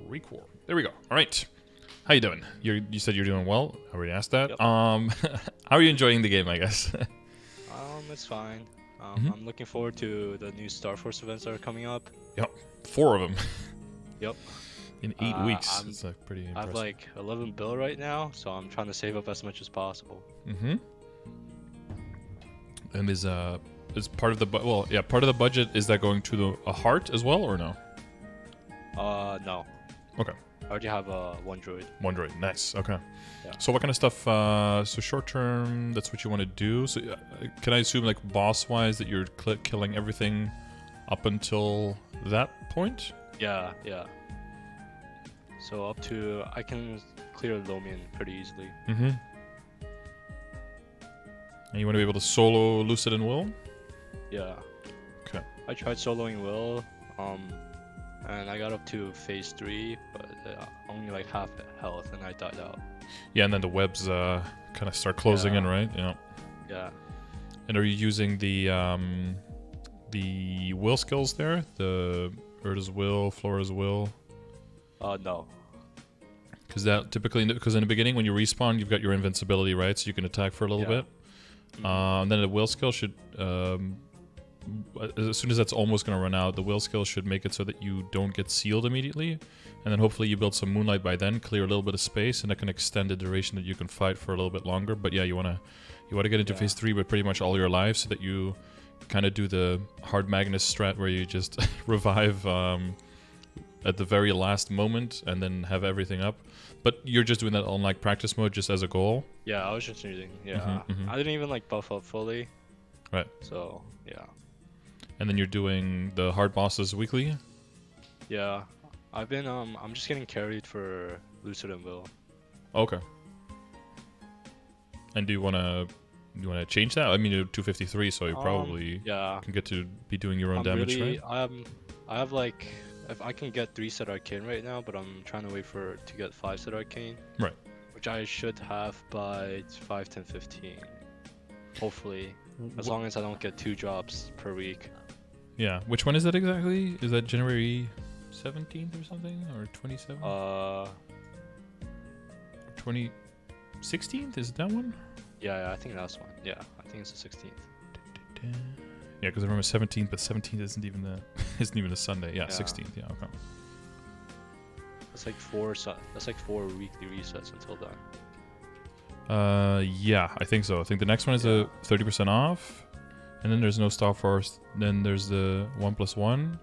Record. There we go. All right. How you doing? You said you're doing well. I already asked that. Yep. How are you enjoying the game, I guess? It's fine. Mhm. I'm looking forward to the new Star Force events that are coming up. Yep. 4 of them Yep. in 8 weeks. I'm- It's pretty I impressive. have like 11 bill right now, so I'm trying to save up as much as possible. Mm-hmm. And is part of the part of the budget, is that going to a heart as well or no? No. Okay. I already have one droid. One droid. Nice. Okay. Yeah. So what kind of stuff? So short term, that's what you want to do. So can I assume, like, boss wise, that you're killing everything up until that point? Yeah. So up to I can clear Lomian pretty easily. Mm-hmm. And you want to be able to solo Lucid and Will? Yeah. Okay. I tried soloing Will, and I got up to phase 3, but only like half health, and I died out. Yeah, and then the webs kind of start closing in, right? Yeah. Yeah. And are you using the will skills there? The Urta's Will, Flora's Will? No. Because that typically, because in the beginning when you respawn, you've got your invincibility, right? So you can attack for a little bit. And then the will skill should, as soon as that's almost going to run out, the will skill should make it so that you don't get sealed immediately. And then hopefully you build some moonlight by then, clear a little bit of space, and that can extend the duration that you can fight for a little bit longer. But yeah, you wanna get into phase 3 with pretty much all your life, so that you kind of do the hard Magnus strat where you just revive at the very last moment and then have everything up. But you're just doing that on like practice mode, just as a goal. Yeah, I was just using. Yeah, Mhm. I didn't even like buff up fully. Right. So yeah. And then you're doing the hard bosses weekly. Yeah, I've been I'm just getting carried for Lucid and Will. Okay. And do you wanna change that? I mean, you're 253, so you probably Yeah. can get to be doing your own damage, right? I have like, if I can get 3 set arcane right now, but I'm trying to wait to get 5 set arcane. Right. Which I should have by 5, 10, 15. Hopefully, as long as I don't get 2 drops per week. Yeah. Which one is that exactly? Is that January 17th or something, or 27th? 2016th? Is it that one? Yeah, I think that's one. Yeah, I think it's the 16th. Yeah, because I remember 17th, but 17th isn't even a Sunday. Yeah, 16th. Yeah, okay. That's like 4 weekly resets until then. Yeah, I think so. I think the next one is a 30% off, and then there's no Star Force. Then there's the 1+1.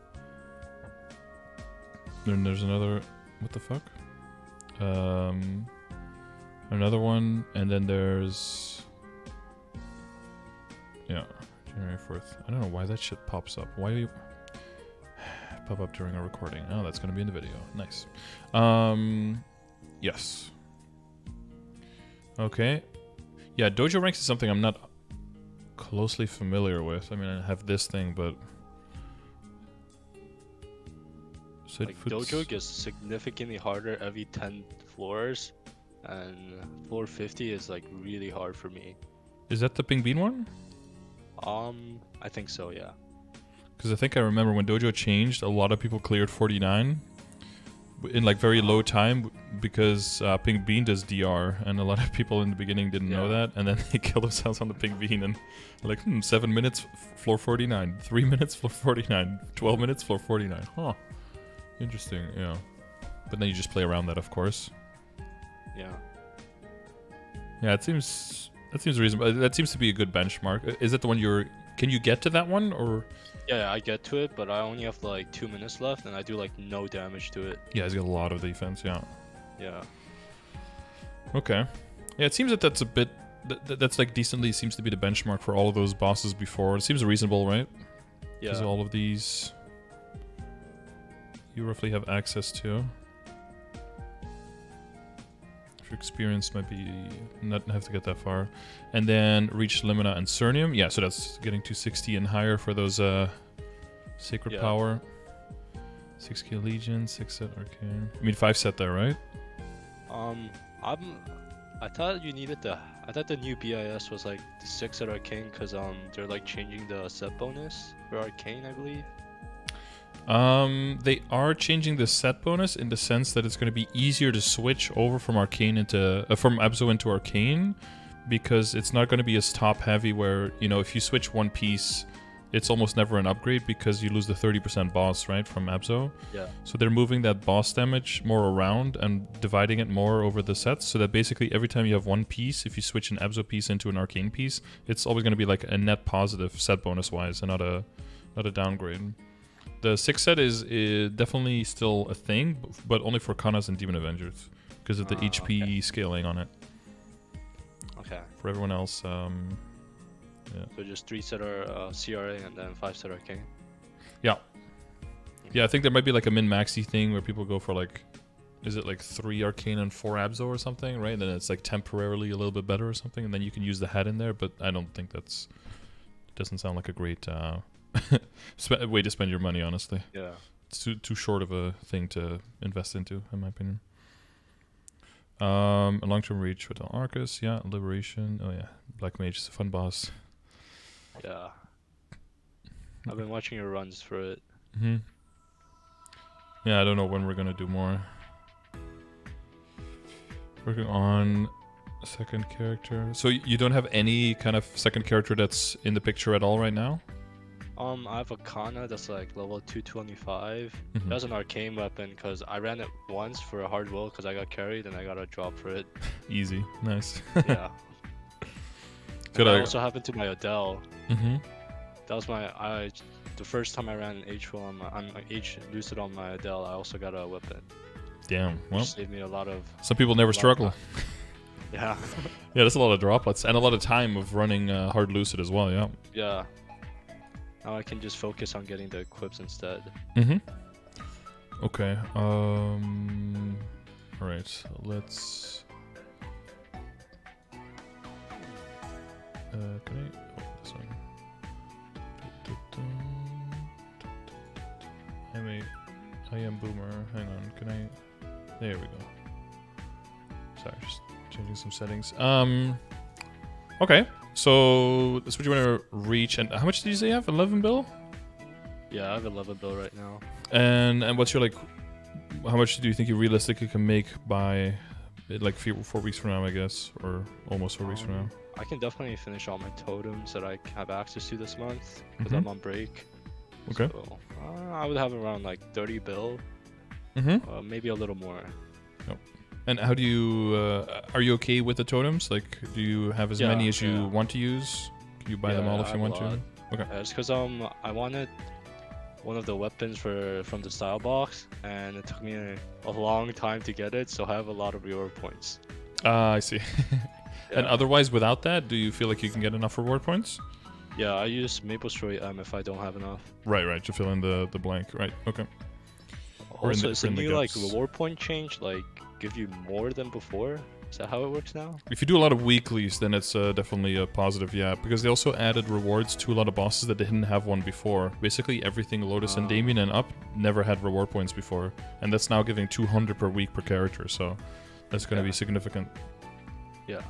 Then there's another. What the fuck? Another one, and then there's. Yeah, January 4th. I don't know why that shit pops up. Why do you pop up during a recording? Oh, that's gonna be in the video. Nice. Yes. Okay. Yeah, dojo ranks is something I'm not closely familiar with. I mean, I have this thing, but Like dojo gets significantly harder every 10 floors, and floor 50 is like really hard for me. Is that the Pink Bean one? I think so, yeah. Because I think I remember when dojo changed, a lot of people cleared 49 in like very low time, because Pink Bean does DR, and a lot of people in the beginning didn't know that, and then they killed themselves on the Pink Bean, and like 7 minutes floor 49, 3 minutes floor 49, 12 minutes floor 49. Huh. Interesting, yeah. But then you just play around that, of course. Yeah. Yeah, that seems reasonable. That seems to be a good benchmark. Is that the one can you get to that one, or? Yeah, I get to it, but I only have like 2 minutes left, and I do like no damage to it. Yeah, he's got a lot of defense, yeah. Yeah. Okay. Yeah, it seems that that's a bit... That's like decently seems to be the benchmark for all of those bosses before. It seems reasonable, right? Yeah. Because all of these you roughly have access to. If your experience might be... not have to get that far. And then reach Limina and Cernium. Yeah, so that's getting to 60 and higher for those Sacred Power. 6k Legion, 6 set Arcane. I mean 5 set there, right? I thought you needed I thought the new BIS was like the 6 at Arcane, because they're like changing the set bonus for Arcane, I believe. They are changing the set bonus in the sense that it's going to be easier to switch over from Arcane into from Abzo into Arcane, because it's not going to be as top heavy where, you know, if you switch one piece, it's almost never an upgrade because you lose the 30% boss, right, from Abzo. Yeah. So they're moving that boss damage more around and dividing it more over the sets, so that basically every time you have one piece, if you switch an Abzo piece into an Arcane piece, it's always going to be like a net positive set bonus wise and not a downgrade. The 6 set is definitely still a thing, but only for Kanas and Demon Avengers because of the HP scaling on it. Okay. For everyone else, yeah. So just 3 set are CRA and then 5 set Arcane. Yeah. Yeah, I think there might be like a min-maxy thing where people go for like, is it like 3 Arcane and 4 Abzo or something, right? And then it's like temporarily a little bit better or something, and then you can use the head in there, but I don't think that's... doesn't sound like a great way to spend your money, honestly. Yeah. It's too short of a thing to invest into, in my opinion. A long-term reach with Arcus, yeah. Liberation, oh yeah. Black Mage is a fun boss. Yeah. I've been watching your runs for it. Mm-hmm. Yeah, I don't know when we're gonna do more. Working on a second character. So you don't have any kind of second character that's in the picture at all right now? I have a Kana that's like level 225. That's an arcane weapon because I ran it once for a hard will because I got carried and I got a drop for it. Easy, nice. Yeah. Good. I also happened to my Adele. That was the first time I ran an H will on H Lucid on my Adele. I also got a weapon. Damn. Well, which saved me a lot of. Some people never struggle. Yeah. Yeah, that's a lot of droplets and a lot of time of running Hard Lucid as well. Yeah. Yeah. Now I can just focus on getting the equips instead. Okay. All right. So let's. Can I? Oh, this one. I am Boomer. Hang on. Can I? There we go. Sorry, just changing some settings. Okay. So that's what you want to reach. And how much did you say you have? 11 bill? Yeah, I have 11 bill right now. And what's your like? How much do you think you realistically can make by like 4 weeks from now? I guess, or almost 4 weeks from now. I can definitely finish all my totems that I have access to this month because I'm on break. Okay. So, I would have around like 30 bill. Maybe a little more. Yep. And how do you? Are you okay with the totems? Like, do you have as many as you want to use? Can you buy them all if you want to? Okay. It's because I wanted one of the weapons from the style box, and it took me a long time to get it, so I have a lot of reward points. I see. And otherwise, without that, do you feel like you can get enough reward points? Yeah, I use MapleStory if I don't have enough. Right, to fill in the blank. Right, okay. Also, is the new like reward point change like give you more than before? Is that how it works now? If you do a lot of weeklies, then it's definitely a positive, yeah. Because they also added rewards to a lot of bosses that didn't have one before. Basically, everything Lotus and Damien and up never had reward points before. And that's now giving 200 per week per character, so that's going to be significant. Yeah.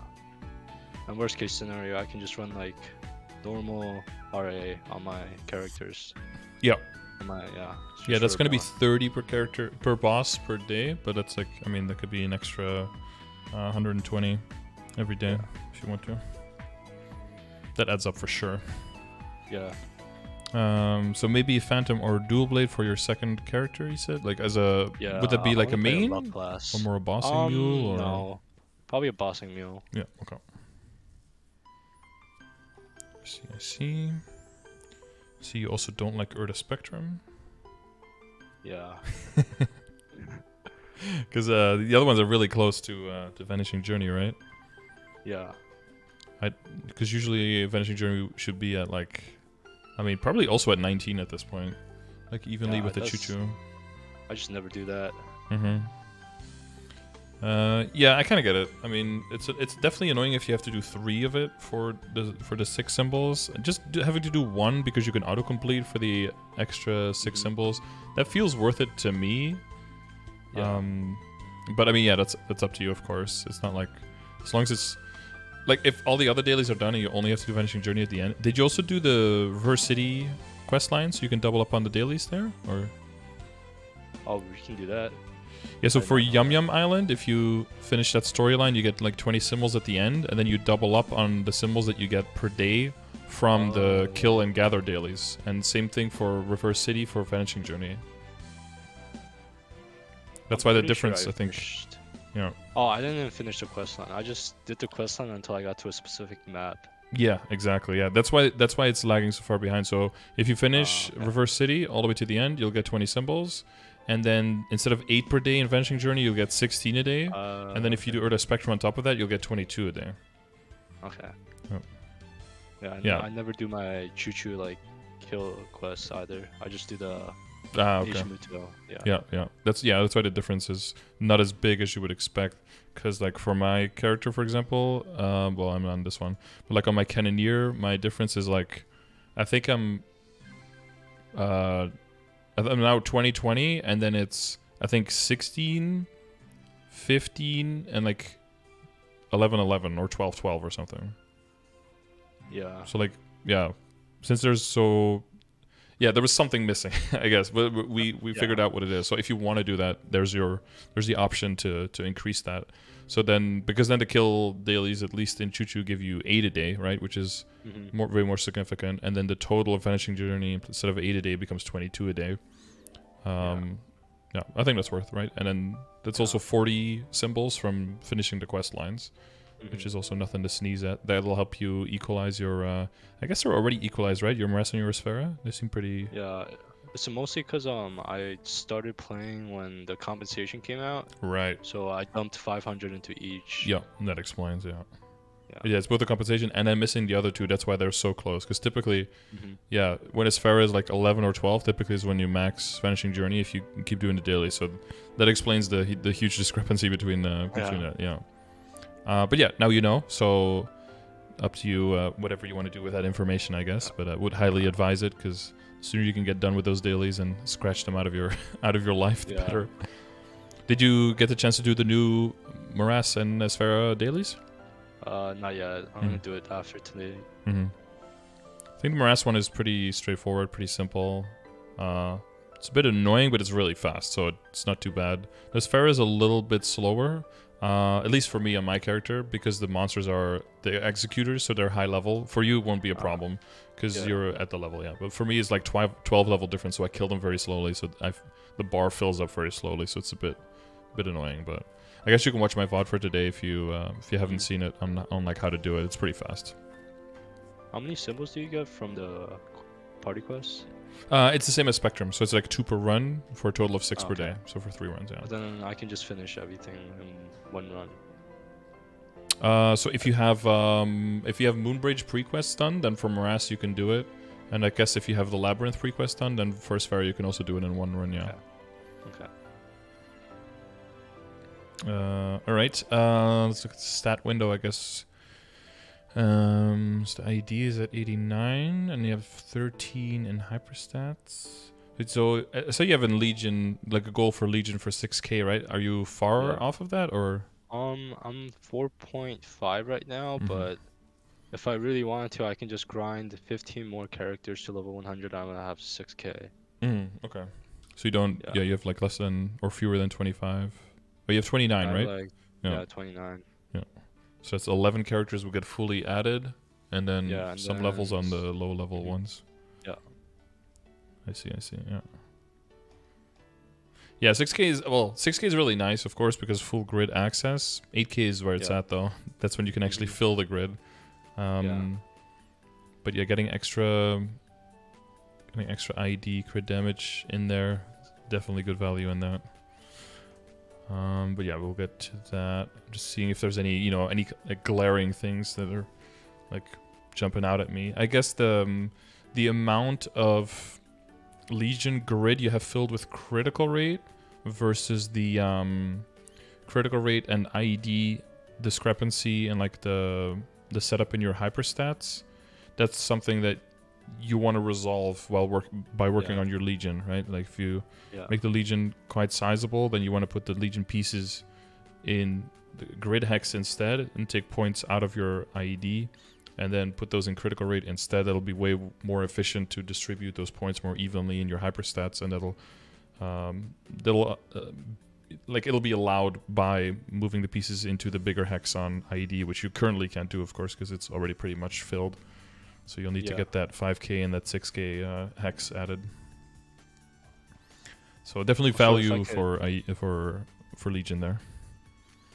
And worst case scenario, I can just run like normal RA on my characters. Yeah. Yeah, that's going to be 30 per character, per boss per day, but that's like, I mean, that could be an extra 120 every day if you want to. That adds up for sure. Yeah. So maybe Phantom or Dual Blade for your second character, you said? Like as a, would that be like a main? Or more a bossing mule? Or? No, probably a bossing mule. Yeah, okay. I see. See, you also don't like Urda Spectrum? Yeah. Because the other ones are really close to Vanishing Journey, right? Yeah. Because usually Vanishing Journey should be at like, I mean, probably also at 19 at this point. Like evenly with the Choo-Choo. I just never do that. Yeah, I kind of get it. I mean, it's definitely annoying if you have to do 3 of it for the 6 symbols. Just having to do 1 because you can autocomplete for the extra 6 symbols, that feels worth it to me. Yeah. But I mean, yeah, that's up to you, of course. It's not like, as long as it's like, if all the other dailies are done and you only have to do Vanishing Journey at the end. Did you also do the Reverse City quest line so you can double up on the dailies there, or? Oh, we can do that. Yeah, so for Yum Yum Island, if you finish that storyline, you get like 20 symbols at the end, and then you double up on the symbols that you get per day from the kill and gather dailies. And same thing for Reverse City for Vanishing Journey. That's why the difference, I think. Yeah. Oh, I didn't even finish the questline. I just did the questline until I got to a specific map. Yeah, exactly. Yeah, that's why it's lagging so far behind. So if you finish Reverse City all the way to the end, you'll get 20 symbols. And then instead of 8 per day in Vanishing Journey, you'll get 16 a day. And then if you do Earth Spectrum on top of that, you'll get 22 a day. Okay. Oh. Yeah, I never do my choo-choo like kill quests either. I just do the okay. Yeah. That's why the difference is not as big as you would expect. Because like for my character, for example, well, I'm on this one, but like on my Cannoneer, my difference is like, I think I'm now 2020, and then it's I think 16, 15, and like 11, or 12 or something. Yeah. So like since there was something missing, I guess, but we figured out what it is. So if you want to do that, there's the option to increase that. So then, because then the kill dailies, at least in Choo Choo, give you 8 a day, right? Which is way more significant. And then the total of Vanishing Journey, instead of 8 a day, becomes 22 a day. Yeah, I think that's worth, right? And then that's also 40 symbols from finishing the quest lines, which is also nothing to sneeze at. That'll help you equalize your, I guess they're already equalized, right? Your Morass and your Sphera? They seem pretty... Yeah, it's mostly because I started playing when the compensation came out. Right. So I dumped 500 into each. Yeah, that explains, yeah, it's both the compensation and then missing the other two. That's why they're so close. Because typically, when Sphera is like 11 or 12, typically is when you max Vanishing Journey if you keep doing the daily. So that explains the huge discrepancy between that. Yeah. But yeah, now you know. So up to you, whatever you want to do with that information, I guess. But I would highly advise it, because the sooner you can get done with those dailies and scratch them out of your life, the better. Did you get the chance to do the new Morass and Sphera dailies? Not yet. I'm gonna do it after today. I think the Morass one is pretty straightforward, pretty simple. It's a bit annoying, but it's really fast, so it's not too bad. The Sphera is a little bit slower, at least for me on my character, because the monsters are the executors, so they're high level. For you, it won't be a problem, because you're at the level, But for me, it's like 12 level difference, so I kill them very slowly, so the bar fills up very slowly, so it's a bit annoying, but I guess you can watch my VOD for today if you haven't seen it on like how to do it. It's pretty fast. How many symbols do you get from the party quests? It's the same as Spectrum, so it's like 2 per run for a total of 6 per day. So for 3 runs, But then I can just finish everything in 1 run. So if you have Moonbridge pre-quest done, then for Morass you can do it. And I guess if you have the Labyrinth pre-quest done, then for Sphera you can also do it in 1 run. Yeah. Okay. Alright, let's look at the stat window, I guess. So the ID is at 89, and you have 13 in hyperstats. So you have in Legion, like a goal for Legion for 6k, right? Are you far off of that, or? I'm 4.5 right now, but if I really wanted to, I can just grind 15 more characters to level 100. I'm gonna have 6k. Okay. So you don't, you have like less than or fewer than 25. Oh, you have 29, right? Yeah, 29. Yeah. So that's 11 characters will get fully added, and then some levels on the low level ones. Yeah. I see, yeah. Yeah, 6k is really nice, of course, because full grid access. 8k is where it's at, though. That's when you can actually fill the grid. But yeah, getting extra ID crit damage in there, definitely good value in that. But yeah, we'll get to that. Just seeing if there's any like glaring things that are like jumping out at me. I guess the amount of Legion grid you have filled with critical rate versus the critical rate and IED discrepancy and like the setup in your hyperstats. That's something that you want to resolve by working on your Legion, right? Like if you make the Legion quite sizable, then you want to put the Legion pieces in the grid hex instead and take points out of your IED and then put those in critical rate instead. That'll be way more efficient to distribute those points more evenly in your hyperstats, and that'll they'll like it'll be allowed by moving the pieces into the bigger hex on IED, which you currently can't do, of course, because it's already pretty much filled. So you'll need to get that 5K and that 6K hex added. So definitely value for Legion there.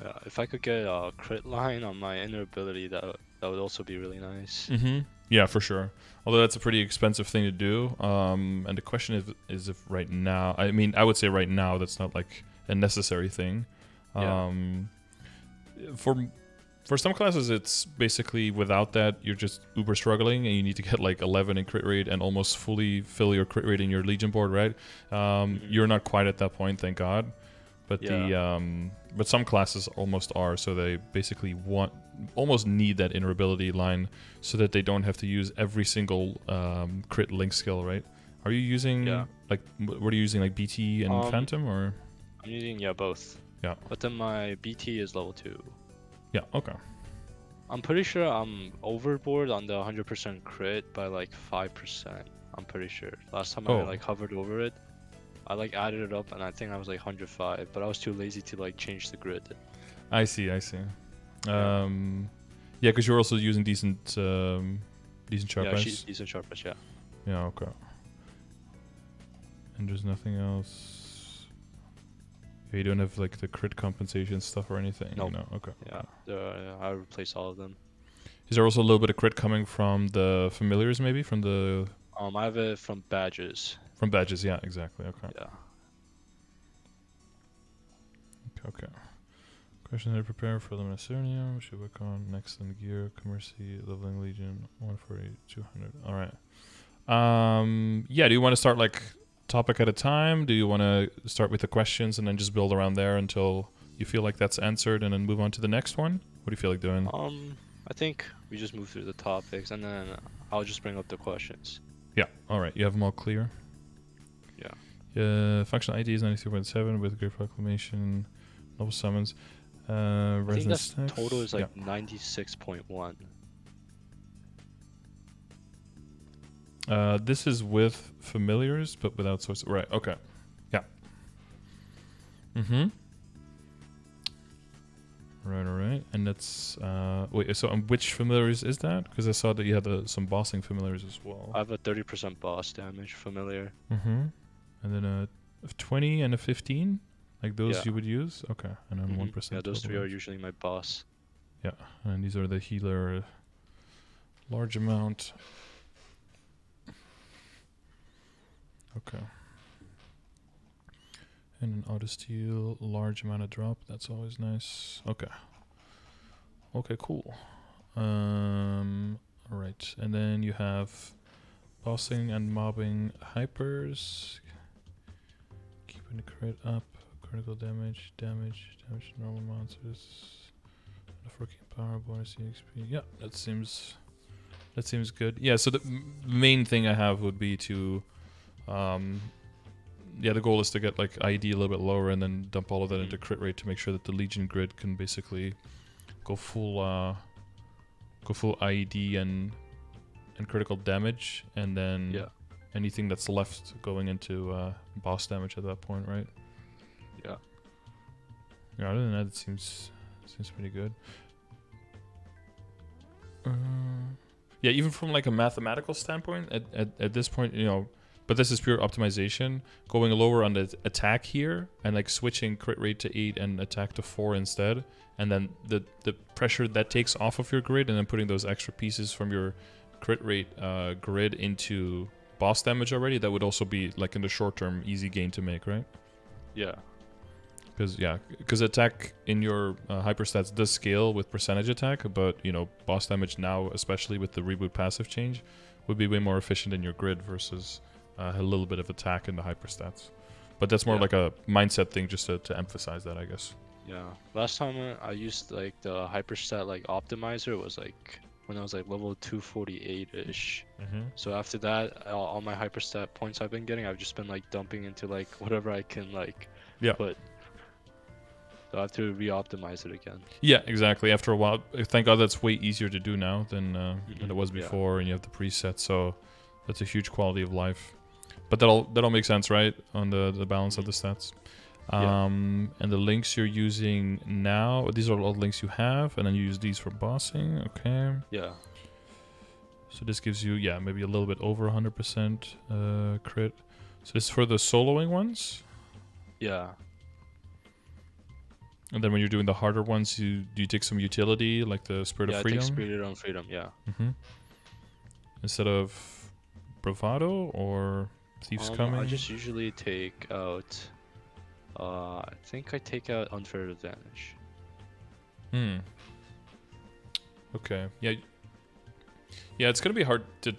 Yeah, if I could get a crit line on my inner ability, that would also be really nice. Yeah, for sure. Although that's a pretty expensive thing to do. And the question is if right now, I mean, I would say right now that's not like a necessary thing. For some classes, it's basically without that, you're just uber struggling and you need to get like 11 in crit rate and almost fully fill your crit rate in your Legion board, right? You're not quite at that point, thank God. But but some classes almost are, so they basically almost need that inner ability line so that they don't have to use every single crit link skill, right? Are you using like what are you using, like BT and Phantom, or? I'm using both. Yeah. But then my BT is level 2. Yeah. Okay. I'm pretty sure I'm overboard on the 100% crit by like 5%. I'm pretty sure. Last time I like hovered over it, I like added it up and I think I was like 105, but I was too lazy to like change the grid. I see. Yeah, because you're also using decent sharpness. Yeah, decent sharpness. Yeah. Yeah. Okay. And there's nothing else. You don't have like the crit compensation stuff or anything. Nope. No. Okay. Yeah. I replaced all of them. Is there also a little bit of crit coming from the familiars, maybe from the? I have it from badges. From badges, yeah, exactly. Okay. Yeah. Okay. Question to prepare for the Luminous should work on next in gear, Commercy, Leveling Legion, 140, 200. All right. Yeah. Do you want to start like topic at a time? Do you want to start with the questions and then just build around there until you feel like that's answered, and then move on to the next one? What do you feel like doing? I think we just move through the topics and then I'll just bring up the questions. Yeah. All right. You have them all clear. Yeah. Functional ID is 93.7 with Great Proclamation, Noble Summons. I think that's total is like 96.1. This is with familiars, but without source. Right. Okay. Yeah. Right. All right. And that's wait. So on which familiars is that? Because I saw that you had some bossing familiars as well. I have a 30% boss damage familiar. And then a 20 and a 15, like those you would use. Okay. And then 1%. Yeah, those 3 are usually my boss. Yeah, and these are the healer, large amount. Okay. And an auto steal, large amount of drop. That's always nice. Okay. Okay, cool. All right, and then you have bossing and mobbing hypers. Keeping the crit up, critical damage to normal monsters. Working power bonus EXP. Yeah, that seems good. Yeah, so the main thing I have would be to the goal is to get like ID a little bit lower and then dump all of that into crit rate to make sure that the Legion grid can basically go full IED and critical damage, and then anything that's left going into boss damage at that point, right? Yeah. Yeah, other than that, it seems pretty good. Yeah, even from like a mathematical standpoint, at this point, you know, but this is pure optimization. Going lower on the attack here and like switching crit rate to 8 and attack to 4 instead, and then the pressure that takes off of your grid, and then putting those extra pieces from your crit rate grid into boss damage already, that would also be like in the short term easy gain to make, right? Yeah. Because attack in your hyperstats does scale with percentage attack, but you know, boss damage now, especially with the reboot passive change, would be way more efficient in your grid versus a little bit of attack in the hyperstats. But that's more like a mindset thing, just to emphasize that, I guess. Yeah. Last time I used like the hyperstat like optimizer was like when I was like level 248-ish. So after that, all my hyperstat points I've been getting, I've just been like dumping into like whatever I can like put. So I have to re-optimize it again. Yeah, exactly. After a while, thank God that's way easier to do now than it was before, and you have the presets, so that's a huge quality of life. But that'll make sense, right? On the balance of the stats. And the links you're using now, these are all the links you have, and then you use these for bossing. Okay. Yeah. So this gives you, yeah, maybe a little bit over 100% crit. So this is for the soloing ones. Yeah. And then when you're doing the harder ones, do you take some utility, like the Spirit of Freedom? Yeah, I take Spirit of Freedom, yeah. Instead of Bravado or Thieves Coming? I just usually take out... I think I take out Unfair Advantage. Okay. Yeah. Yeah, it's going to be hard to...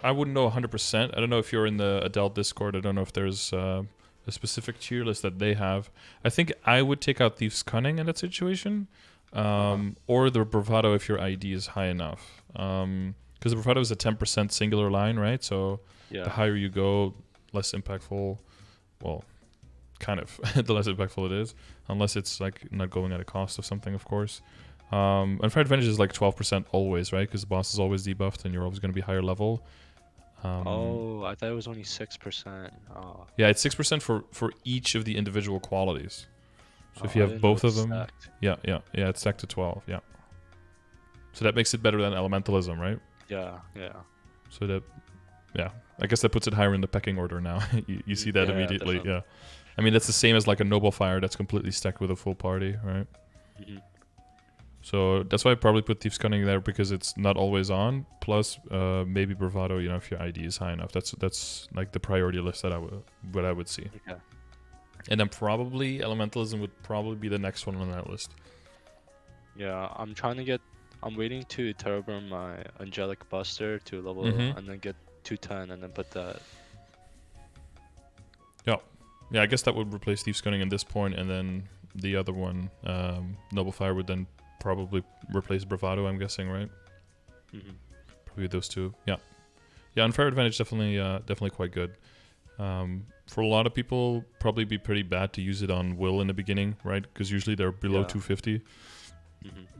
I wouldn't know 100%. I don't know if you're in the Adele Discord. I don't know if there's a specific tier list that they have. I think I would take out Thieves Cunning in that situation. Or the Bravado if your ID is high enough. Because the Bravado is a 10% singular line, right? So the higher you go, less impactful. Well, kind of. The less impactful it is. Unless it's like not going at a cost of something, of course. Unfair Advantage is like 12% always, right? Because the boss is always debuffed and you're always going to be higher level. I thought it was only 6%. Yeah, it's 6% for each of the individual qualities. So if you have both of them... Stacked. Yeah, it's stacked to 12, yeah. So that makes it better than Elementalism, right? Yeah. So that... Yeah, I guess that puts it higher in the pecking order now. you see that immediately, definitely. yeah. I mean, that's the same as like a Noble Fire that's completely stacked with a full party, right? So that's why I probably put Thieves Cunning there, because it's not always on. Plus, maybe Bravado, you know, if your ID is high enough. That's like the priority list that I would see. Okay. And then probably Elementalism would probably be the next one on that list. Yeah, I'm waiting to Terror Burn my Angelic Buster to level and then get 210 and then put that. Yeah, I guess that would replace Thieves Cunning at this point, and then the other one, Noble Fire, would then probably replace Bravado, I'm guessing, right? Probably those two. Yeah, Unfair Advantage definitely quite good. For a lot of people, probably be pretty bad to use it on Will in the beginning, right? Because usually they're below 250.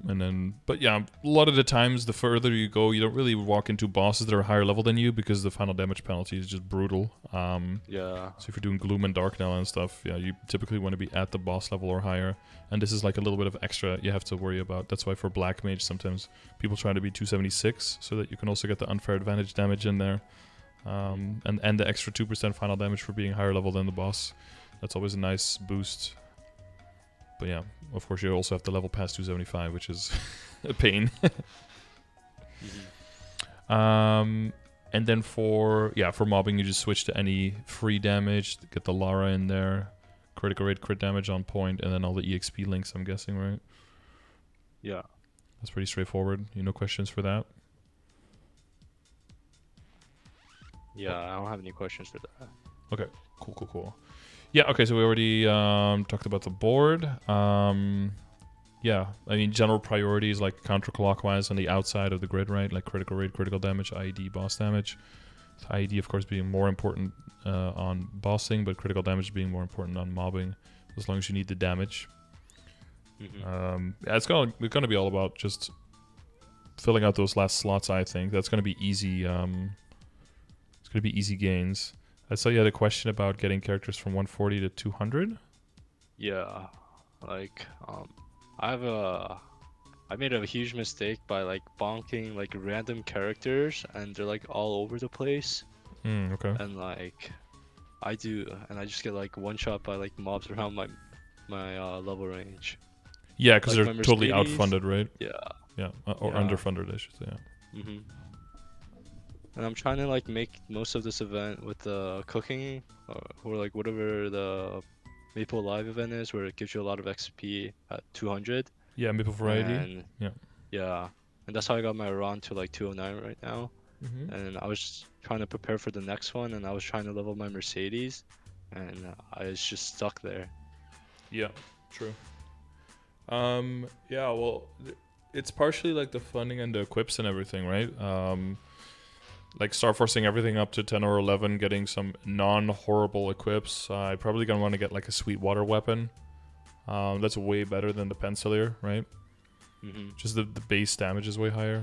And then, but yeah, a lot of the times, the further you go, you don't really walk into bosses that are higher level than you, because the final damage penalty is just brutal. So if you're doing Gloom and Dark now and stuff, yeah, you typically want to be at the boss level or higher. And this is like a little bit of extra you have to worry about. That's why for Black Mage, sometimes people try to be 276, so that you can also get the Unfair Advantage damage in there. And the extra 2% final damage for being higher level than the boss. That's always a nice boost. But yeah, of course you also have to level past 275, which is a pain. And then for mobbing, you just switch to any free damage, get the Lara in there, critical rate, crit damage on point, and then all the EXP links, I'm guessing, right? Yeah. That's pretty straightforward. No questions for that? Yeah, I don't have any questions for that. Okay, cool. Yeah, okay, so we already talked about the board. Yeah, I mean, general priorities like counterclockwise on the outside of the grid, right? Like critical rate, critical damage, IED, boss damage. So IED, of course, being more important on bossing, but critical damage being more important on mobbing, as long as you need the damage. Yeah, it's gonna be all about just filling out those last slots, I think. That's gonna be easy. It's gonna be easy gains. I saw you had a question about getting characters from 140 to 200. Yeah, like I made a huge mistake by like bonking like random characters, and they're like all over the place. Okay. And like I just get like one shot by like mobs around my level range. Yeah, because like they're totally outfunded, right? Yeah. Or underfunded, I should say. Yeah. And I'm trying to like make most of this event with the cooking, or like whatever the Maple Live event is, where it gives you a lot of XP at 200. Yeah, Maple Variety. And, yeah, and that's how I got my Iran to like 209 right now. And I was trying to prepare for the next one, and I was trying to level my Mercedes, and I was just stuck there. Yeah, true. Yeah, well, it's partially like the funding and the equips and everything, right? Like start forcing everything up to 10 or 11, getting some non-horrible equips. I probably gonna want to get like a Sweetwater weapon. That's way better than the Pencilier, right? Just the base damage is way higher.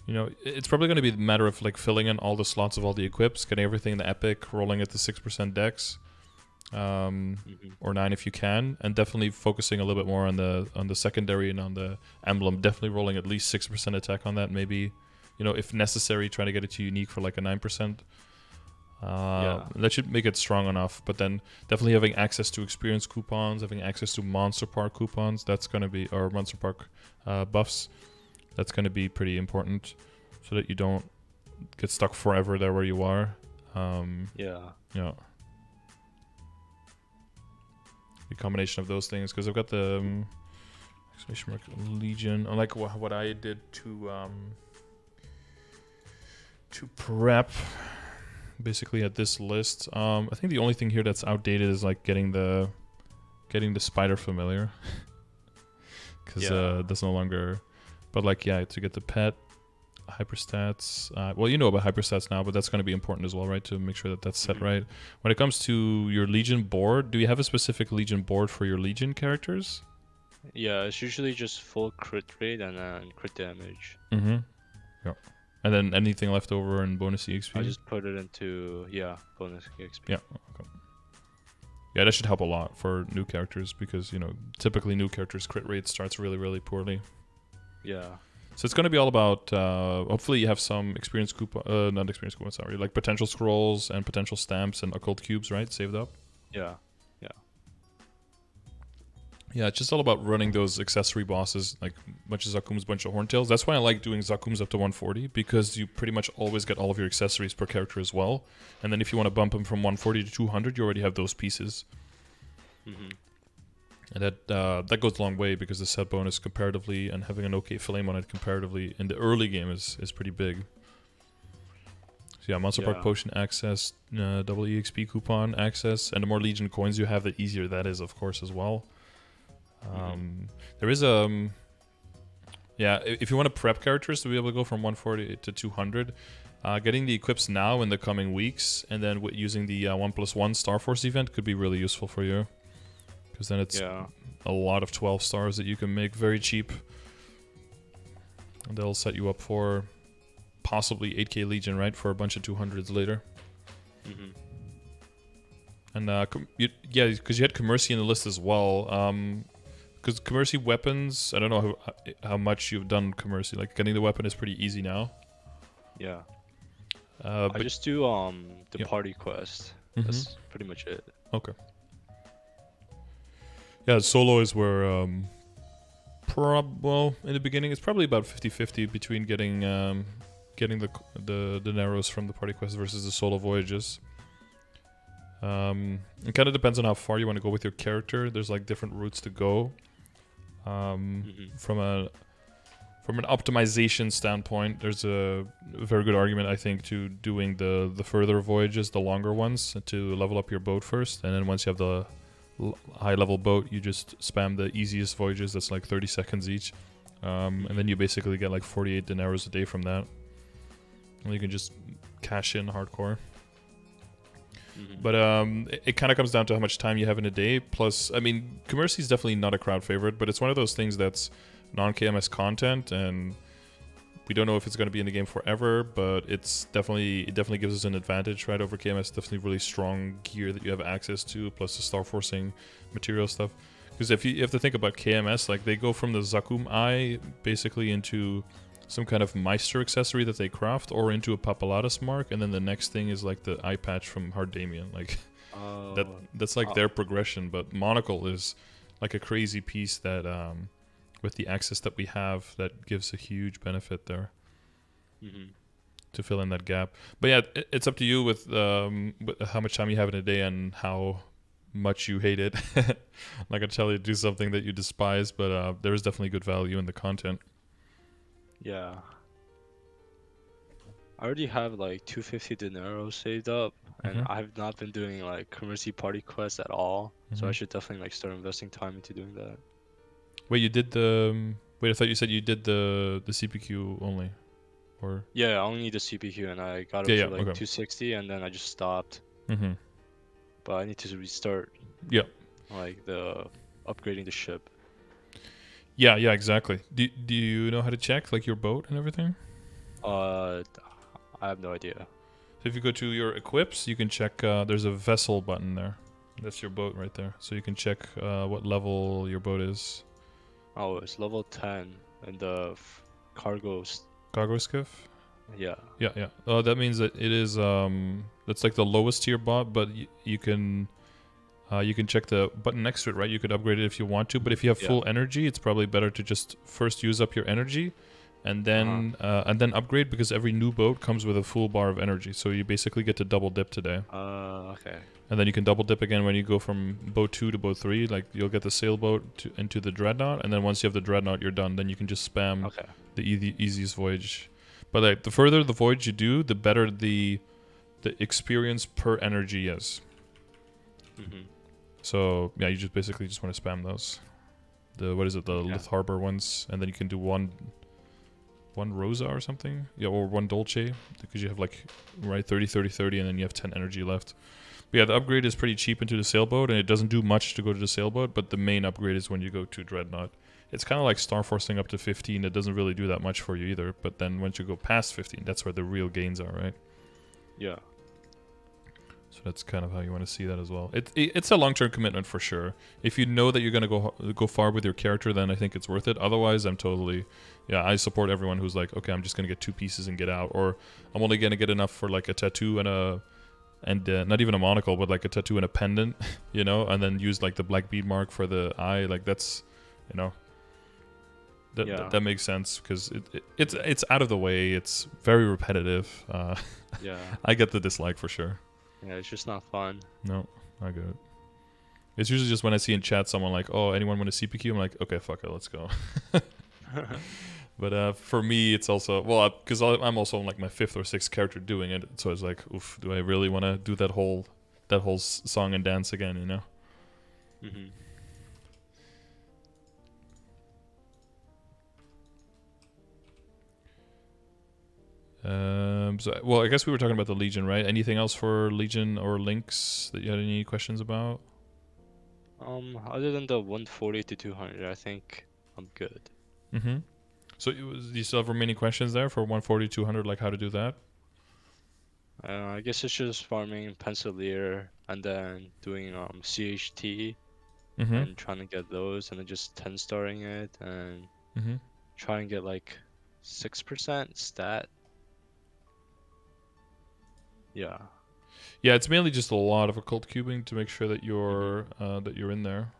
You know, it's probably going to be a matter of like filling in all the slots of all the equips, getting everything in the epic, rolling it to 6% dex, or 9 if you can, and definitely focusing a little bit more on the secondary and on the emblem. Definitely rolling at least 6% attack on that. Maybe, you know, if necessary, trying to get it to unique for like a 9%. That should make it strong enough. But then definitely having access to experience coupons, having access to Monster Park coupons, that's going to be, or Monster Park buffs. That's going to be pretty important so that you don't get stuck forever there where you are. Yeah. The combination of those things, because I've got the exclamation mark Legion. I like what I did to prep. Basically, at this list, I think the only thing here that's outdated is like getting the spider familiar, because that's no longer. But like, yeah, to get the pet, hyperstats. Well, you know about hyperstats now, but that's going to be important as well, right? To make sure that that's set right. When it comes to your Legion board, do you have a specific Legion board for your Legion characters? Yeah, it's usually just full crit rate and then crit damage. Yeah. And then anything left over in bonus EXP? I just put it into, bonus EXP. Yeah, okay. Yeah, that should help a lot for new characters, because, you know, typically new characters' crit rate starts really, really poorly. Yeah. So it's going to be all about, hopefully you have some experience coupon, not experience coupon, sorry, like potential scrolls and potential stamps and occult cubes, right? Saved up? Yeah. Yeah, it's just all about running those accessory bosses, like much as Zakum's bunch of horntails. That's why I like doing Zakum's up to 140, because you pretty much always get all of your accessories per character as well. And then if you want to bump them from 140 to 200, you already have those pieces. And that goes a long way, because the set bonus comparatively and having an okay flame on it comparatively in the early game is pretty big. So yeah, Monster Park Potion access, double EXP coupon access, and the more Legion coins you have, the easier that is, of course, as well. There is if you want to prep characters to be able to go from 140 to 200, getting the equips now in the coming weeks, and then using the 1+1 Star Force event could be really useful for you, because then it's a lot of 12 stars that you can make very cheap, and that'll set you up for possibly 8k Legion, right, for a bunch of 200s later. And because you had Commercy in the list as well. Because Commercy weapons, I don't know how much you've done Commercy. Like, getting the weapon is pretty easy now. Yeah. I just do the party quest. That's pretty much it. Okay. Yeah, solo is where in the beginning it's probably about 50-50 between getting the narrows from the party quest versus the solo voyages. It kind of depends on how far you want to go with your character. There's like different routes to go. From an optimization standpoint, there's a very good argument, I think, to doing the further voyages, the longer ones, to level up your boat first, and then once you have the high level boat, you just spam the easiest voyages. That's like 30 seconds each, and then you basically get like 48 dineros a day from that, and you can just cash in hardcore. But it kind of comes down to how much time you have in a day. Plus, I mean, Commercy is definitely not a crowd favorite, but it's one of those things that's non-KMS content, and we don't know if it's going to be in the game forever. But it definitely gives us an advantage, right, over KMS. Definitely really strong gear that you have access to, plus the star forcing material stuff. Because if you have to think about KMS, like they go from the Zakum Eye basically into some kind of Meister accessory that they craft, or into a Papalatus mark, and then the next thing is like the eye patch from Hard Damien. Like that's like their progression. But Monocle is like a crazy piece that with the access that we have, that gives a huge benefit there to fill in that gap. But yeah, it's up to you with how much time you have in a day and how much you hate it. I'm not gonna tell you to do something that you despise, but there is definitely good value in the content. Yeah. I already have like 250 dinero saved up, and I've not been doing like Commercy party quests at all, so I should definitely like start investing time into doing that. Wait, you did the... Wait, I thought you said you did the CPQ only, or... Yeah, I only need the CPQ, and I got it to like 260, and then I just stopped. But I need to restart. Yeah. Like the upgrading the ship. Yeah, exactly. Do you know how to check like your boat and everything? I have no idea. So if you go to your equips, you can check. There's a vessel button there. That's your boat right there. So you can check what level your boat is. Oh, it's level 10 and the cargo. Cargo skiff. Yeah. Yeah, yeah. That means that it is. That's like the lowest tier bot, but you can check the button next to it, right? You could upgrade it if you want to, but if you have full energy, it's probably better to just first use up your energy, and then upgrade, because every new boat comes with a full bar of energy. So you basically get to double dip today. Okay. And then you can double dip again when you go from boat 2 to boat 3. Like you'll get the sailboat into the dreadnought, and then once you have the dreadnought, you're done. Then you can just spam the easiest voyage. But like the further the voyage you do, the better the experience per energy is. So yeah, you just basically just want to spam those. The Lith Harbor ones, and then you can do one Rosa or something, or one Dolce, because you have like 30, 30, 30, and then you have 10 energy left. But yeah, the upgrade is pretty cheap into the sailboat, and it doesn't do much to go to the sailboat, but the main upgrade is when you go to Dreadnought. It's kind of like Star Forcing up to 15. It doesn't really do that much for you either, but then once you go past 15, that's where the real gains are, right? Yeah. So that's kind of how you want to see that as well. It's a long-term commitment for sure. If you know that you're going to go far with your character, then I think it's worth it. Otherwise, I support everyone who's like, okay, I'm just going to get 2 pieces and get out, or I'm only going to get enough for like a tattoo and not even a monocle, but like a tattoo and a pendant, you know, and then use like the black bead mark for the eye. Like that's, you know, that makes sense, because it's out of the way. It's very repetitive. Yeah. I get the dislike for sure. Yeah, it's just not fun. No, I get it. It's usually just when I see in chat someone like, oh, anyone want a CPQ? I'm like, okay, fuck it, let's go. But for me, it's also, well, because I'm also like my 5th or 6th character doing it, so it's like, oof, do I really want to do that whole song and dance again, you know? Well, I guess we were talking about the Legion, right? Anything else for Legion or Lynx that you had any questions about? Other than the 140 to 200, I think I'm good. So do you still have remaining questions there for 140, 200, like how to do that? I guess it's just farming Pencilier and then doing CHT and trying to get those, and then just 10-starring it and try and get like 6% stat. Yeah. Yeah, it's mainly just a lot of occult cubing to make sure that you're in there.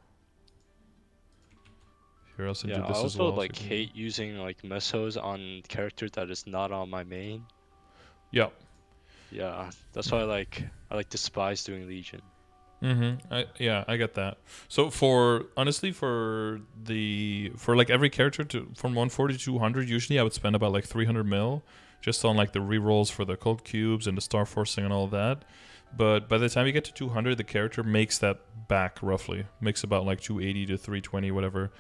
Here, I'll send you this I as well. also like hate using like mesos on characters that is not on my main. Yeah. Yeah, that's why I like despise doing Legion. I get that. So honestly for like every character from 140 to 200, usually I would spend about like 300 mil just on like the rerolls for the cult cubes and the star forcing and all that. But by the time you get to 200, the character makes that back roughly. Makes about like 280 to 320, whatever.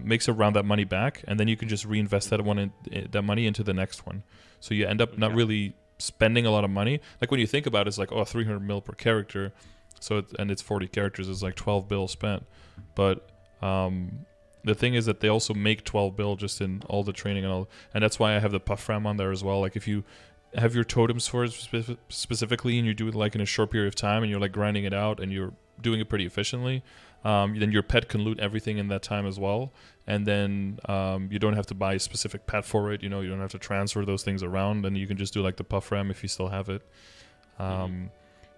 Makes around that money back, and then you can just reinvest that money into the next one. So you end up not really spending a lot of money. Like when you think about it, it's like, oh, 300 mil per character. So it's 40 characters. It's like 12 bill spent. But the thing is that they also make 12 bill just in all the training and all. And that's why I have the puff ram on there as well. Like if you have your totems for it specifically, and you do it like in a short period of time, and you're like grinding it out, and you're doing it pretty efficiently, then your pet can loot everything in that time as well. And then you don't have to buy a specific pet for it. You know, you don't have to transfer those things around, and you can just do like the puff ram if you still have it.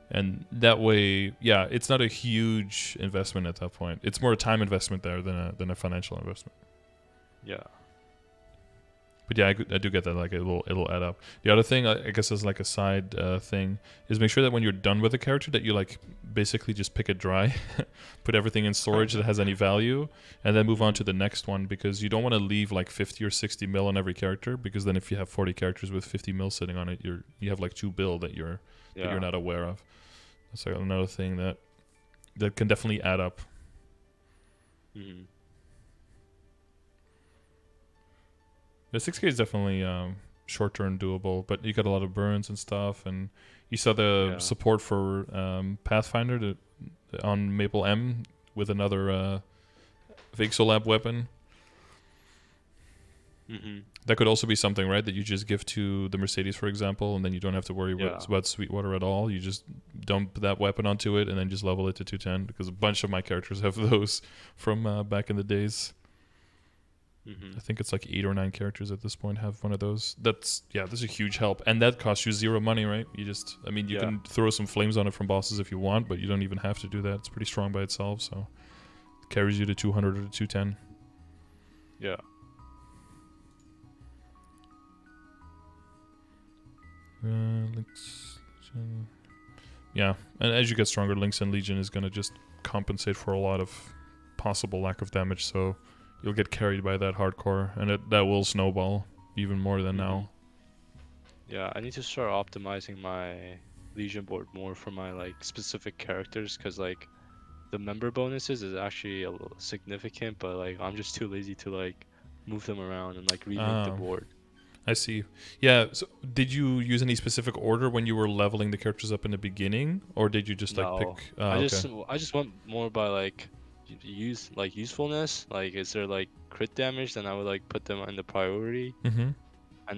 And that way, yeah, it's not a huge investment at that point. It's more a time investment there than a financial investment. Yeah. But yeah, I do get that. Like it'll add up. The other thing, I guess, is like a side thing, is make sure that when you're done with a character, that you like basically just pick it dry, put everything in storage that has any value, and then move on to the next one, because you don't want to leave like 50 or 60 mil on every character, because then if you have 40 characters with 50 mil sitting on it, you have like 2 bill that you're not aware of. That's like another thing that can definitely add up. The 6K is definitely short-term doable, but you got a lot of burns and stuff, and you saw the support for Pathfinder on Maple M with another Vixolab weapon. That could also be something, right, that you just give to the Mercedes, for example, and then you don't have to worry about Sweetwater at all. You just dump that weapon onto it and then just level it to 210, because a bunch of my characters have those from back in the days. I think it's like 8 or 9 characters at this point have one of those. That's a huge help, and that costs you 0 money, right? You can throw some flames on it from bosses if you want, but you don't even have to do that. It's pretty strong by itself, so it carries you to 200 or to 210. Yeah. Links, yeah, and as you get stronger, Links and Legion is gonna just compensate for a lot of possible lack of damage, so you'll get carried by that hardcore, and that will snowball even more than now. Yeah, I need to start optimizing my Legion board more for my like specific characters, because like the member bonuses is actually a little significant, but like I'm just too lazy to like move them around and like remake the board. I see. Yeah, so did you use any specific order when you were leveling the characters up in the beginning, or did you just like pick? I just went more by like usefulness. Like, is there like crit damage? Then I would like put them in the priority. And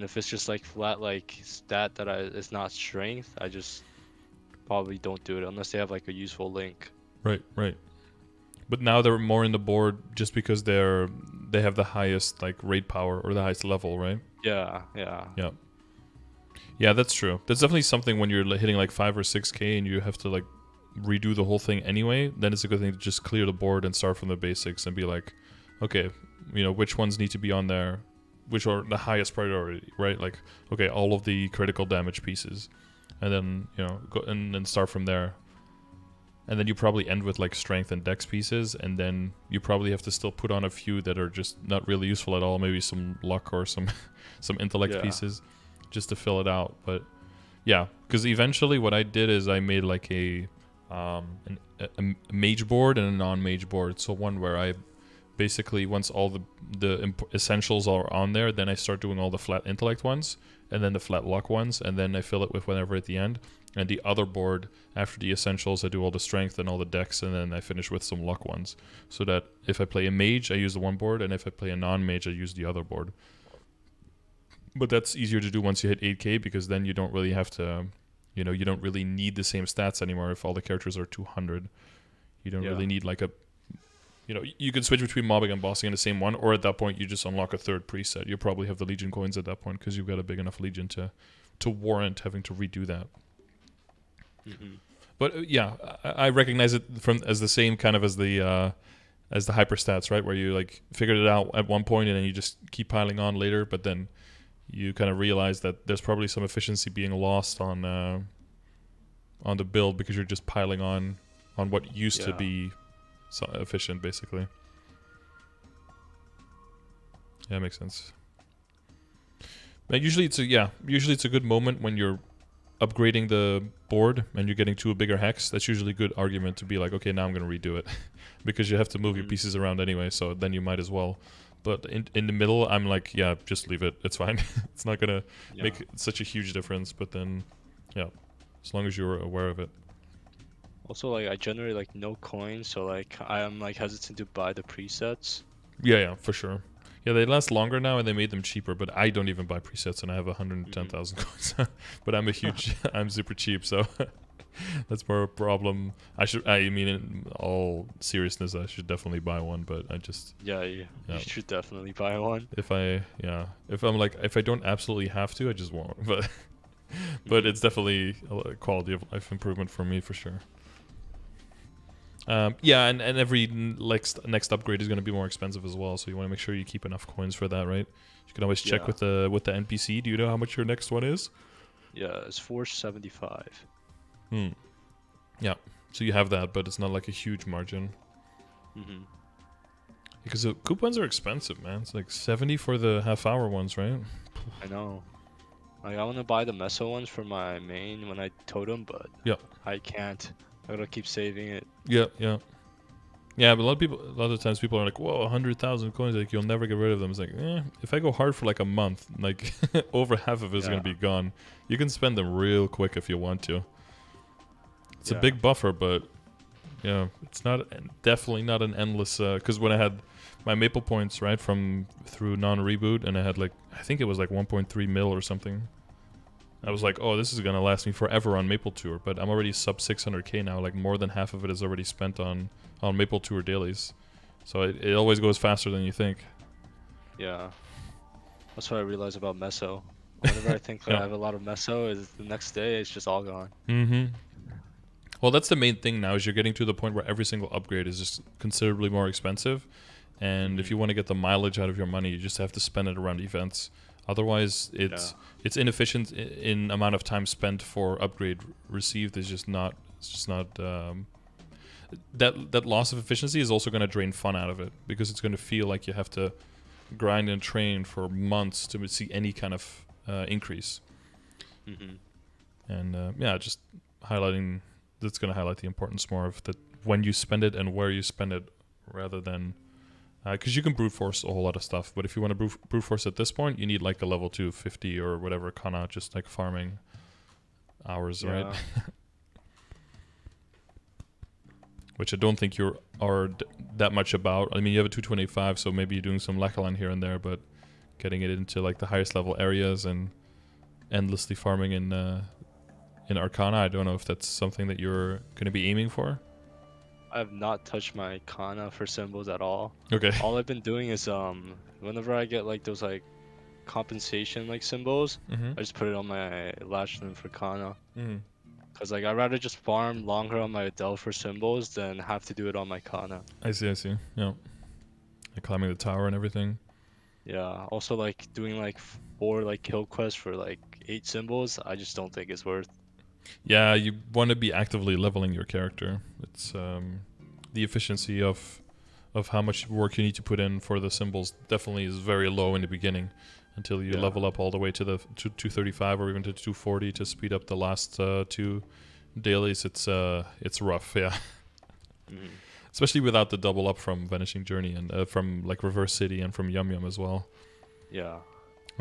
if it's just like flat like stat that it's not strength, I just probably don't do it unless they have like a useful link. Right. But now they're more in the board just because they have the highest like raid power or the highest level, right? Yeah. Yeah, that's true. That's definitely something when you're hitting like 5 or 6k and you have to like redo the whole thing anyway. Then it's a good thing to just clear the board and start from the basics and be like, okay, which ones need to be on there, which are the highest priority, right? Like, okay, all of the critical damage pieces, and then go and then start from there. And then you probably end with like strength and dex pieces, and then you probably have to still put on a few that are just not really useful at all. Maybe some luck or some intellect pieces, just to fill it out. But yeah, because eventually what I did is I made like a mage board and a non-mage board. So one where I basically, once all the essentials are on there, then I start doing all the flat intellect ones, and then the flat luck ones, and then I fill it with whatever at the end. And the other board, after the essentials, I do all the strength and all the dex, and then I finish with some luck ones. So that if I play a mage, I use the one board, and if I play a non-mage, I use the other board. But that's easier to do once you hit 8k, because then you don't really have to, you don't really need the same stats anymore if all the characters are 200. You don't really need like a, you can switch between mobbing and bossing in the same one, or at that point you just unlock a third preset. You probably have the Legion coins at that point because you've got a big enough Legion to warrant having to redo that. But yeah, I recognize it as the same kind of as the hyper stats, right? Where you like figured it out at one point and then you just keep piling on later, but then you kind of realize that there's probably some efficiency being lost on the build because you're just piling on what used to be so efficient, basically. Yeah, makes sense. But usually it's a good moment when you're upgrading the board and you're getting to a bigger hex. That's usually a good argument to be like, okay, now I'm going to redo it because you have to move your pieces around anyway, so then you might as well. But in the middle, I'm like, yeah, just leave it. It's fine. It's not going to make such a huge difference, but then, as long as you're aware of it. Also, like, I generate like no coins, so like I am like hesitant to buy the presets. Yeah, for sure. Yeah, they last longer now and they made them cheaper, but I don't even buy presets and I have 110,000 coins. But I'm super cheap, so that's more a problem. I mean, in all seriousness, I should definitely buy one, but I just... Yeah, you should definitely buy one. If I don't absolutely have to, I just won't. But it's definitely a quality of life improvement for me, for sure. And every next upgrade is going to be more expensive as well, so you want to make sure you keep enough coins for that, right? You can always check with the NPC. Do you know how much your next one is? Yeah, it's 475. Yeah, so you have that, but it's not like a huge margin. Because the coupons are expensive, man. It's like 70 for the half-hour ones, right? I know. Like, I want to buy the meso ones for my main when I totem, but I can't. I gotta keep saving it. Yeah, but a lot of times people are like, whoa, 100,000 coins, like you'll never get rid of them. It's like, if I go hard for like a month, like over half of it is gonna be gone. You can spend them real quick if you want to. It's a big buffer, but Yeah, it's not definitely not an endless. Because when I had my Maple points right from through non-reboot, and I had like I think it was like 1.3 mil or something. I was like, oh, this is gonna last me forever on Maple Tour, but I'm already sub 600k now. Like more than half of it is already spent on Maple Tour dailies, so it always goes faster than you think. Yeah, that's what I realized about Meso. Whenever I think that I have a lot of Meso, is the next day it's just all gone. Well, that's the main thing now is you're getting to the point where every single upgrade is just considerably more expensive, and if you want to get the mileage out of your money, you just have to spend it around events. Otherwise, it's inefficient in amount of time spent for upgrade received. Is just not. It's just not. That loss of efficiency is also going to drain fun out of it because it's going to feel like you have to grind and train for months to see any kind of increase. And yeah, just highlighting. That's going to highlight the importance more of that when you spend it and where you spend it, rather than. Because you can brute force a whole lot of stuff, but if you want to brute force at this point, you need like a level 250 or whatever kana, just like farming hours, right? Which I don't think you are that much about. I mean, you have a 225, so maybe you're doing some Lakalan here and there, but getting it into like the highest level areas and endlessly farming in Arcana, I don't know if that's something that you're going to be aiming for. I have not touched my kana for symbols at all. Okay. All I've been doing is whenever I get like those like compensation like symbols, I just put it on my Lashland for kana. Cause like I'd rather just farm longer on my Adele for symbols than have to do it on my kana. I see. Yeah. Like climbing the tower and everything. Yeah. Also like doing like 4 like kill quests for like 8 symbols, I just don't think it's worth. Yeah, you want to be actively leveling your character. It's the efficiency of how much work you need to put in for the symbols definitely is very low in the beginning until you level up all the way to the 235 or even to 240 to speed up the last 2 dailies. It's rough, yeah. Especially without the double up from Vanishing Journey and from like Reverse City and from Yum Yum as well. Yeah.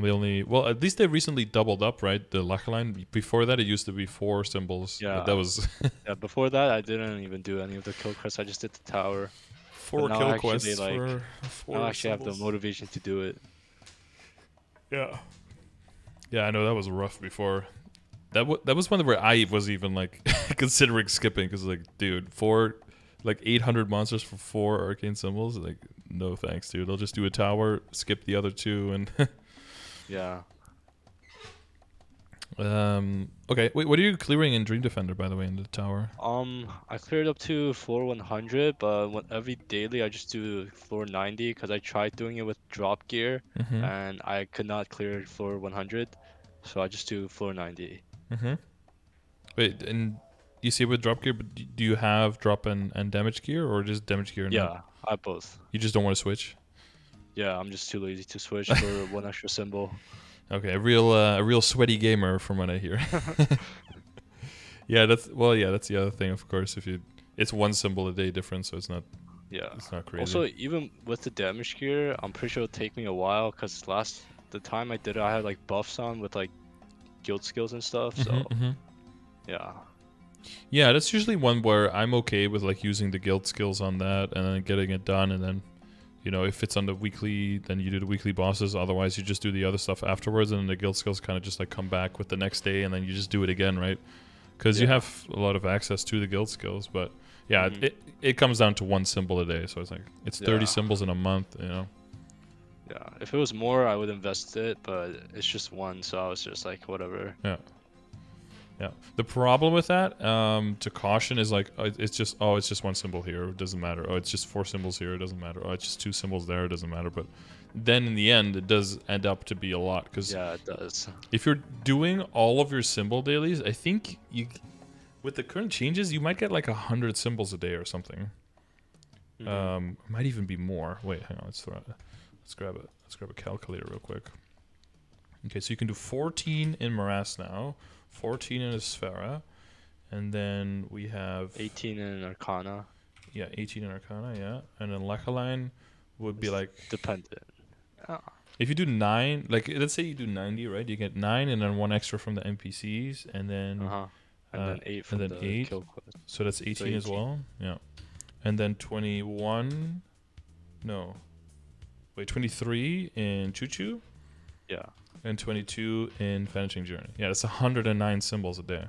Well, at least they recently doubled up, right? The Lakaline. Before that, it used to be 4 symbols. Yeah. That was. Yeah. Before that, I didn't even do any of the kill quests. I just did the tower. 4 kill quests like, for 4 I actually symbols. have the motivation to do it. Yeah. Yeah, I know that was rough before. That was one where I was even like considering skipping because like, dude, 800 monsters for 4 arcane symbols. Like, no thanks, dude. I'll just do a tower, skip the other 2, and. Yeah. Okay. Wait, what are you clearing in Dream Defender, by the way, in the tower? I cleared up to floor 100, but every daily I just do floor 90 because I tried doing it with drop gear and I could not clear floor 100, so I just do floor 90. Wait, and you see with drop gear, but do you have drop and damage gear, or just damage gear? Yeah, I have both. You just don't want to switch? Yeah, I'm just too lazy to switch for 1 extra symbol. Okay, a real sweaty gamer from what I hear. Yeah, that's the other thing, of course. It's 1 symbol a day difference, so it's not. Yeah, it's not crazy. Also, even with the damage gear, I'm pretty sure it'll take me a while because the time I did it, I had like buffs on with like guild skills and stuff. So yeah. Yeah, that's usually one where I'm okay with like using the guild skills on that and then getting it done, and then. You know, if it's on the weekly, then you do the weekly bosses. Otherwise, you just do the other stuff afterwards, and then the guild skills kind of just like come back with the next day, and then you just do it again, right? Because you have a lot of access to the guild skills. But yeah, it comes down to 1 symbol a day, so it's like it's 30 symbols in a month, you know. Yeah, if it was more, I would invest it, but it's just 1, so I was just like, whatever. Yeah. Yeah. The problem with that, to caution, is like it's just 1 symbol here, it doesn't matter. Oh, it's just 4 symbols here, it doesn't matter. Oh, it's just 2 symbols there, it doesn't matter. But then in the end, it does end up to be a lot. Because it does. If you're doing all of your symbol dailies, I think with the current changes, you might get like 100 symbols a day or something. Might even be more. Wait, hang on. Let's grab a calculator real quick. Okay, so you can do 14 in Morass now. 14 in Esfera, and then we have 18 in Arcana. Yeah, 18 in Arcana, yeah, and then Lakaline would be like dependent. If you do 9, like let's say you do 90, right? You get 9 and then 1 extra from the NPCs, and then And then 8 and from then the 8. kill quest. So that's 18, So as 18. well. Yeah. And then 21. No. Wait, 23 in Choo Choo. Yeah. And 22 in Vanishing Journey. Yeah, that's 109 symbols a day.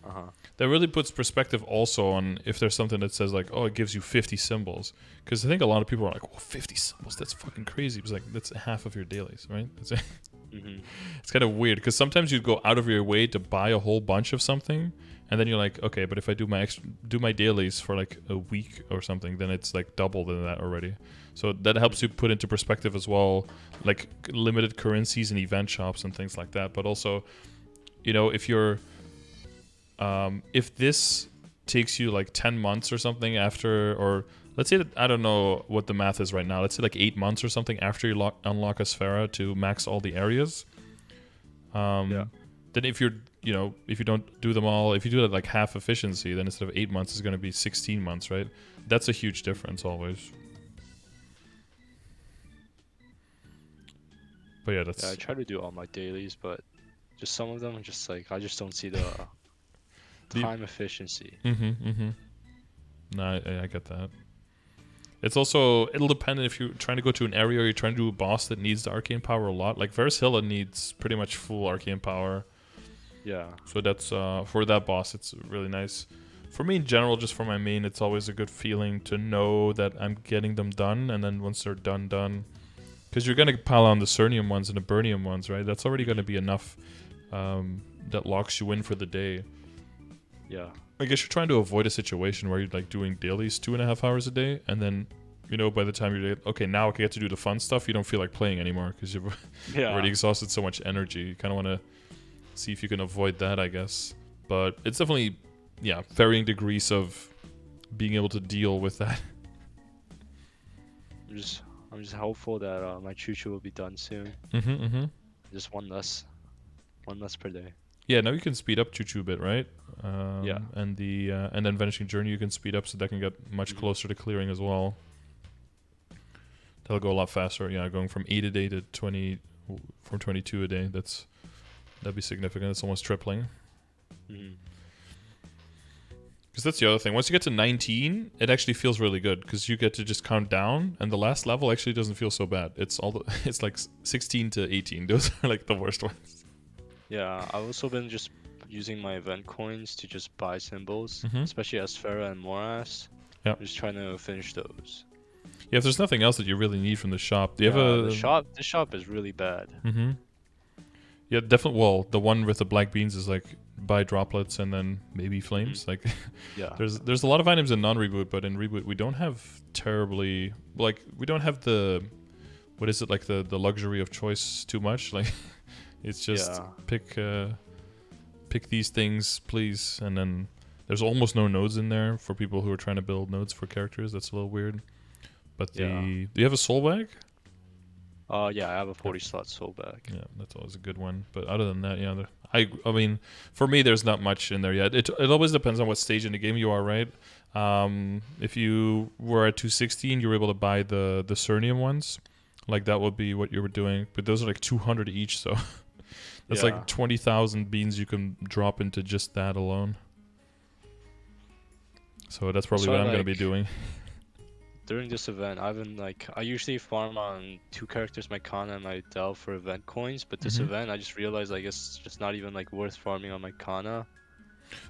Uh-huh. That really puts perspective also on if there's something that says like, oh, it gives you 50 symbols. Because I think a lot of people are like, well, 50 symbols, that's fucking crazy. It's like, that's half of your dailies, right? It's kind of weird because sometimes you go out of your way to buy a whole bunch of something, and then you're like, okay, but if I do my dailies for like a week or something, then it's like double than that already. So that helps you put into perspective as well, like limited currencies and event shops and things like that. But also, you know, if you're if this takes you like 10 months or something after, or let's say that, I don't know what the math is right now, let's say like 8 months or something after you unlock a Sphera to max all the areas, then if you're, you know, if you don't do them all, if you do it at like half efficiency, then instead of 8 months it's going to be 16 months, right? That's a huge difference always. But yeah, that's... Yeah, I try to do all my dailies, but just some of them are just like, I just don't see the time efficiency. No, I get that. It's also, it'll depend if you're trying to go to an area or you're trying to do a boss that needs the arcane power a lot. Like Varishilla needs pretty much full arcane power. Yeah. So that's, for that boss, it's really nice. For me in general, just for my main, it's always a good feeling to know that I'm getting them done, and then once they're done. Because you're going to pile on the Cernium ones and the Burnium ones, right? That's already going to be enough that locks you in for the day. Yeah. I guess you're trying to avoid a situation where you're like doing dailies 2.5 hours a day, and then, you know, by the time you're okay, now I get to do the fun stuff, you don't feel like playing anymore because you've already exhausted so much energy. You kind of want to see if you can avoid that, I guess. But it's definitely, yeah, varying degrees of being able to deal with that. I'm just hopeful that my Choo Choo will be done soon. Just one less per day. Yeah, now you can speed up Choo Choo a bit, right? Yeah. And then Vanishing Journey you can speed up so that can get much closer to clearing as well. That'll go a lot faster. Yeah, going from 8 a day to 20, from 22 a day. That'd be significant. It's almost tripling. Because that's the other thing. Once you get to 19, it actually feels really good because you get to just count down, and the last level actually doesn't feel so bad. It's like 16 to 18. Those are like the worst ones. Yeah, I've also been just using my event coins to just buy symbols, especially Asphera and Morass. Yeah. I'm just trying to finish those. Yeah, if there's nothing else that you really need from the shop, do you have a... The shop is really bad. Yeah, definitely. Well, the one with the black beans is like buy droplets and then maybe flames. Like, yeah. There's a lot of items in non-reboot, but in reboot we don't have terribly, like, we don't have the, what is it, like the luxury of choice too much. Like, it's just pick these things, please, and then there's almost no nodes in there for people who are trying to build nodes for characters. That's a little weird. But do you have a soul bag? Yeah, I have a 40 slot soul bag. Yeah, that's always a good one. But other than that, yeah, I mean, for me, there's not much in there yet. It always depends on what stage in the game you are, right? If you were at 216, you were able to buy the Cernium ones. Like, that would be what you were doing. But those are like 200 each, so that's like 20,000 beans you can drop into just that alone. So that's probably what I'm going to be doing. During this event, I usually farm on 2 characters, my Kana and my Adele, for event coins, but this event I just realized I guess it's just not even like worth farming on my Kana.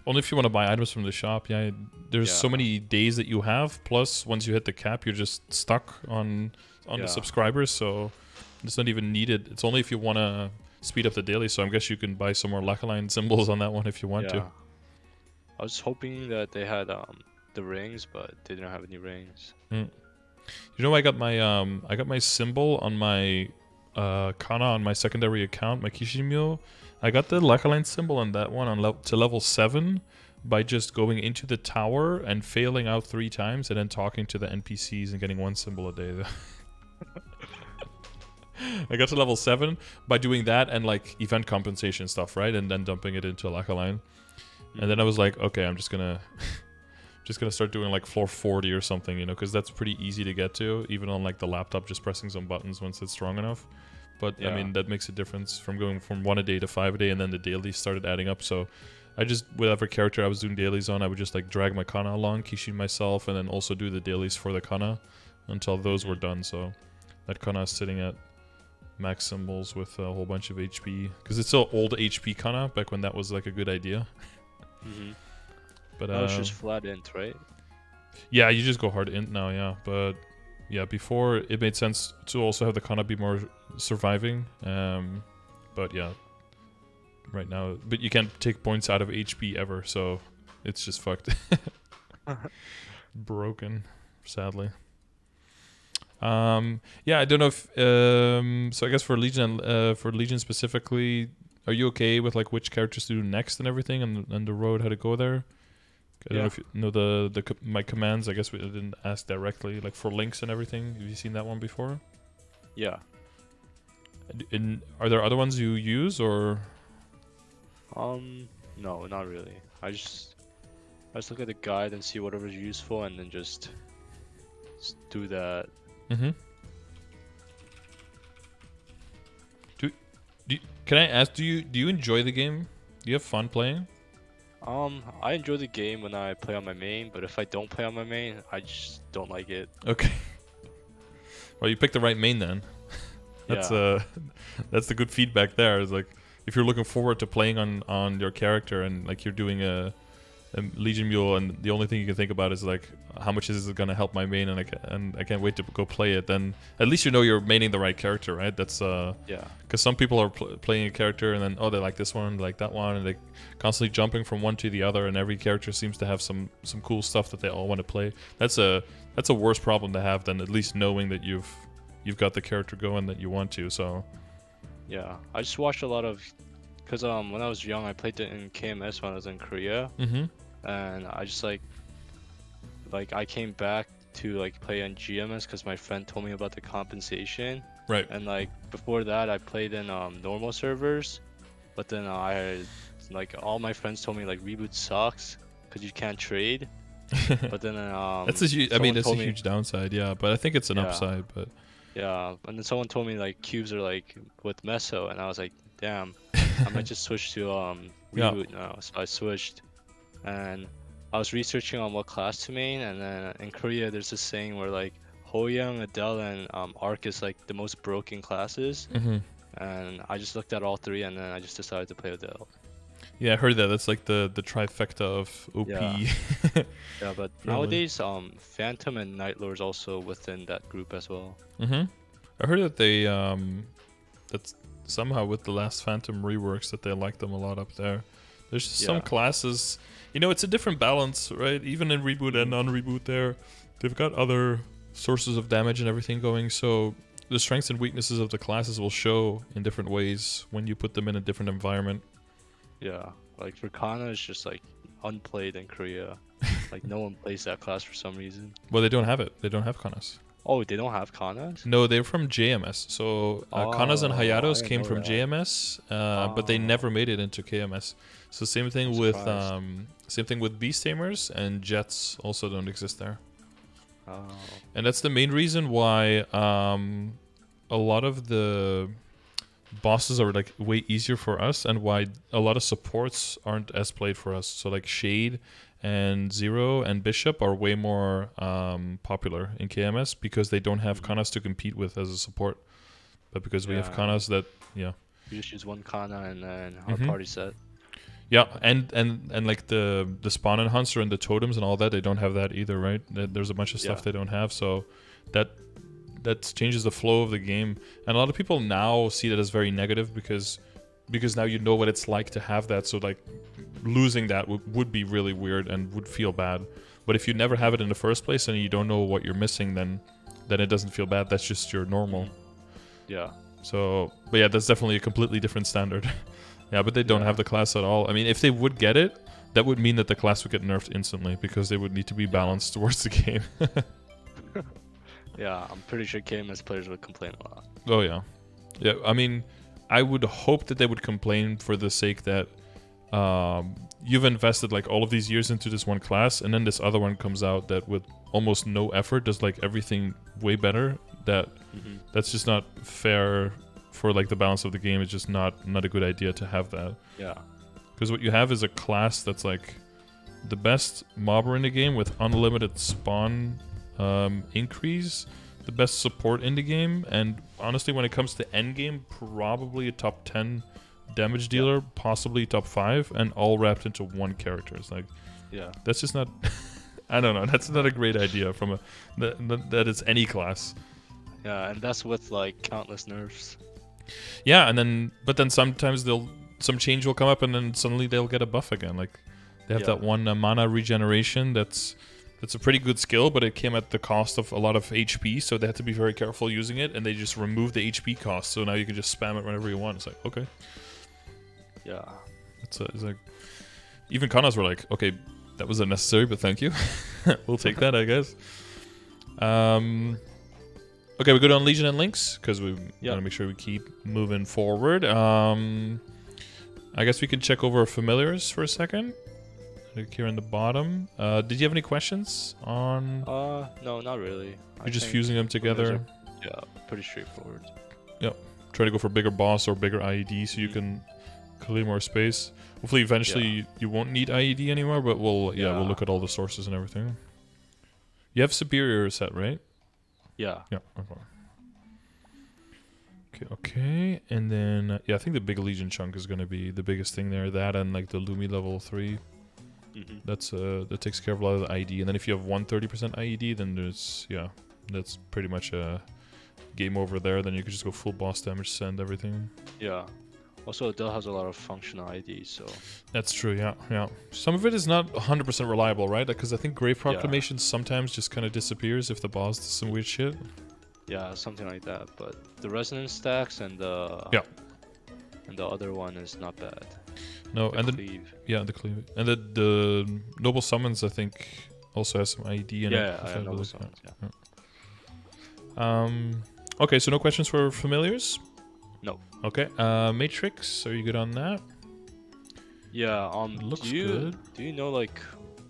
Only if you want to buy items from the shop. Yeah, there's so many days that you have, plus once you hit the cap you're just stuck on the subscribers, so it's not even needed. It's only if you want to speed up the daily, so I guess you can buy some more Lacaline symbols on that one if you want to. I was hoping that they had the rings, but they didn't have any rings. You know, I got my symbol on my Kana on my secondary account, my Kishimyo. I got the Lacaline symbol on that one to level 7 by just going into the tower and failing out 3 times and then talking to the NPCs and getting 1 symbol a day. I got to level 7 by doing that and like event compensation stuff, right? And then dumping it into Lacaline. And then I was like, okay, I'm just gonna start doing like floor 40 or something, you know, because that's pretty easy to get to, even on like the laptop, just pressing some buttons once it's strong enough. But I mean, that makes a difference from going from 1 a day to 5 a day, and then the daily started adding up. So I just, with every character I was doing dailies on, I would just like drag my Kana along, Kishin myself, and then also do the dailies for the Kana until those were done. So that Kana is sitting at max symbols with a whole bunch of HP, because it's still old HP Kana back when that was like a good idea. But it's just flat int, right? Yeah, you just go hard int now, yeah. But yeah, before it made sense to also have the Kana be more surviving. But yeah, right now, but you can't take points out of HP ever, so it's just fucked. Broken, sadly. Yeah, I don't know if so I guess for Legion specifically, are you okay with like which characters to do next and everything, and the road how to go there? I don't know if you know my commands. I guess we didn't ask directly, like for links and everything. Have you seen that one before? Yeah. Are there other ones you use, or? No, not really. I just look at the guide and see whatever's useful, and then just do that. Can I ask? Do you enjoy the game? Do you have fun playing? I enjoy the game when I play on my main, but if I don't play on my main, I just don't like it. Okay. Well, you picked the right main then. That's that's the good feedback there. Is like if you're looking forward to playing on your character and like you're doing a Legion Mule, and the only thing you can think about is like how much is it going to help my main, and I can't wait to go play it. Then at least you know you're maining the right character, right? That's because some people are playing a character and then they like this one, they like that one, and they constantly jumping from one to the other, and every character seems to have some cool stuff that they all want to play. That's a worse problem to have than at least knowing that you've got the character going that you want to. So yeah, I just watched a lot of, because when I was young I played it in KMS when I was in Korea. And I just like I came back to like play on GMS because my friend told me about the compensation. Right. And like before that I played in normal servers, but then like all my friends told me like Reboot sucks because you can't trade. But then that's a huge downside, yeah. But I think it's an upside. But yeah, and then someone told me like cubes are like with Meso, and I was like, damn, I might just switch to Reboot now. So I switched. And I was researching on what class to main, and then in Korea there's this saying where like Hoyoung, Adele, and Arc is like the most broken classes. And I just looked at all three, and then I just decided to play Adele. Yeah, I heard that. That's like the trifecta of OP. Yeah, but nowadays Phantom and Night Lord is also within that group as well. I heard that they that's somehow with the last Phantom reworks that they like them a lot up there. There's just some classes, it's a different balance, right? Even in Reboot and non-Reboot they've got other sources of damage and everything going, so the strengths and weaknesses of the classes will show in different ways when you put them in a different environment. Yeah, like for Kana, it's just like unplayed in Korea. Like no one plays that class for some reason. Well, they don't have it. They don't have Kanas. Oh, they don't have Kanas? No, they're from JMS. So Kanas and Hayatos came from JMS, but they never made it into KMS. So same thing with Beast Tamers, and Jets also don't exist there. And that's the main reason why a lot of the bosses are like way easier for us, and why a lot of supports aren't as played for us. So like Shade and Zero and Bishop are way more popular in KMS because they don't have Kanas to compete with as a support. But because we have Kanas that, you just use one Kana and then our party set. Yeah, and like the spawn enhancer and the totems and all that, they don't have that either, right? There's a bunch of stuff they don't have, so that changes the flow of the game. And a lot of people now see that as very negative because now you know what it's like to have that, so like losing that would be really weird and would feel bad. But if you never have it in the first place and you don't know what you're missing, then it doesn't feel bad. That's just your normal. Yeah. So, but yeah, that's definitely a completely different standard. Yeah, but they don't have the class at all. I mean, if they would get it, that would mean that the class would get nerfed instantly because they would need to be balanced towards the game. Yeah, I'm pretty sure KMS players would complain a lot. Oh yeah. Yeah, I mean, I would hope that they would complain for the sake that you've invested like all of these years into this one class, and then this other one comes out that with almost no effort does like everything way better. That's just not fair for like the balance of the game. It's just not a good idea to have that. Yeah. Because what you have is a class that's like the best mobber in the game with unlimited spawn increase, the best support in the game, and honestly, when it comes to endgame, probably a top 10 damage dealer, possibly top 5, and all wrapped into one character. It's like, that's just not. I don't know. That's not a great idea from a that it's any class. Yeah, and that's with like countless nerfs. Yeah, and then but sometimes some change will come up, and then suddenly they'll get a buff again. Like they have that one mana regeneration that's a pretty good skill, but it came at the cost of a lot of HP, so they had to be very careful using it, and they just removed the HP cost, so now you can just spam it whenever you want. It's like, okay. Yeah. It's like even Kanas were like, okay, that was unnecessary, but thank you. We'll take that, I guess. Okay, we go down Legion and Lynx because we want to make sure we keep moving forward. I guess we can check over familiars for a second. Like here in the bottom. Did you have any questions on? No, not really. You're just fusing them together. Yeah, pretty straightforward. Yep. Try to go for bigger boss or bigger IED so you can clear more space. Hopefully, eventually you won't need IED anymore, but we'll look at all the sources and everything. You have Superior set, right? Yeah. Yeah. Okay. And then I think the big Legion chunk is gonna be the biggest thing there. That and like the Lumi level 3. That's that takes care of a lot of the IED. And then if you have 130% IED, then that's pretty much a game over there. Then you can just go full boss damage, send everything. Yeah. Also, Adele has a lot of functional IED, so... That's true, yeah. Some of it is not 100% reliable, right? Because I think Grave Proclamation sometimes just kind of disappears if the boss does some weird shit. Yeah, something like that. But the Resonance stacks and the... And the other one is not bad. No, the and cleave. The cleave. And the Noble Summons, I think, also has some IED in it. Yeah, Noble Summons, Okay, so no questions for familiars? No. Okay, Matrix, are you good on that? Yeah, looks good. Do you know, like,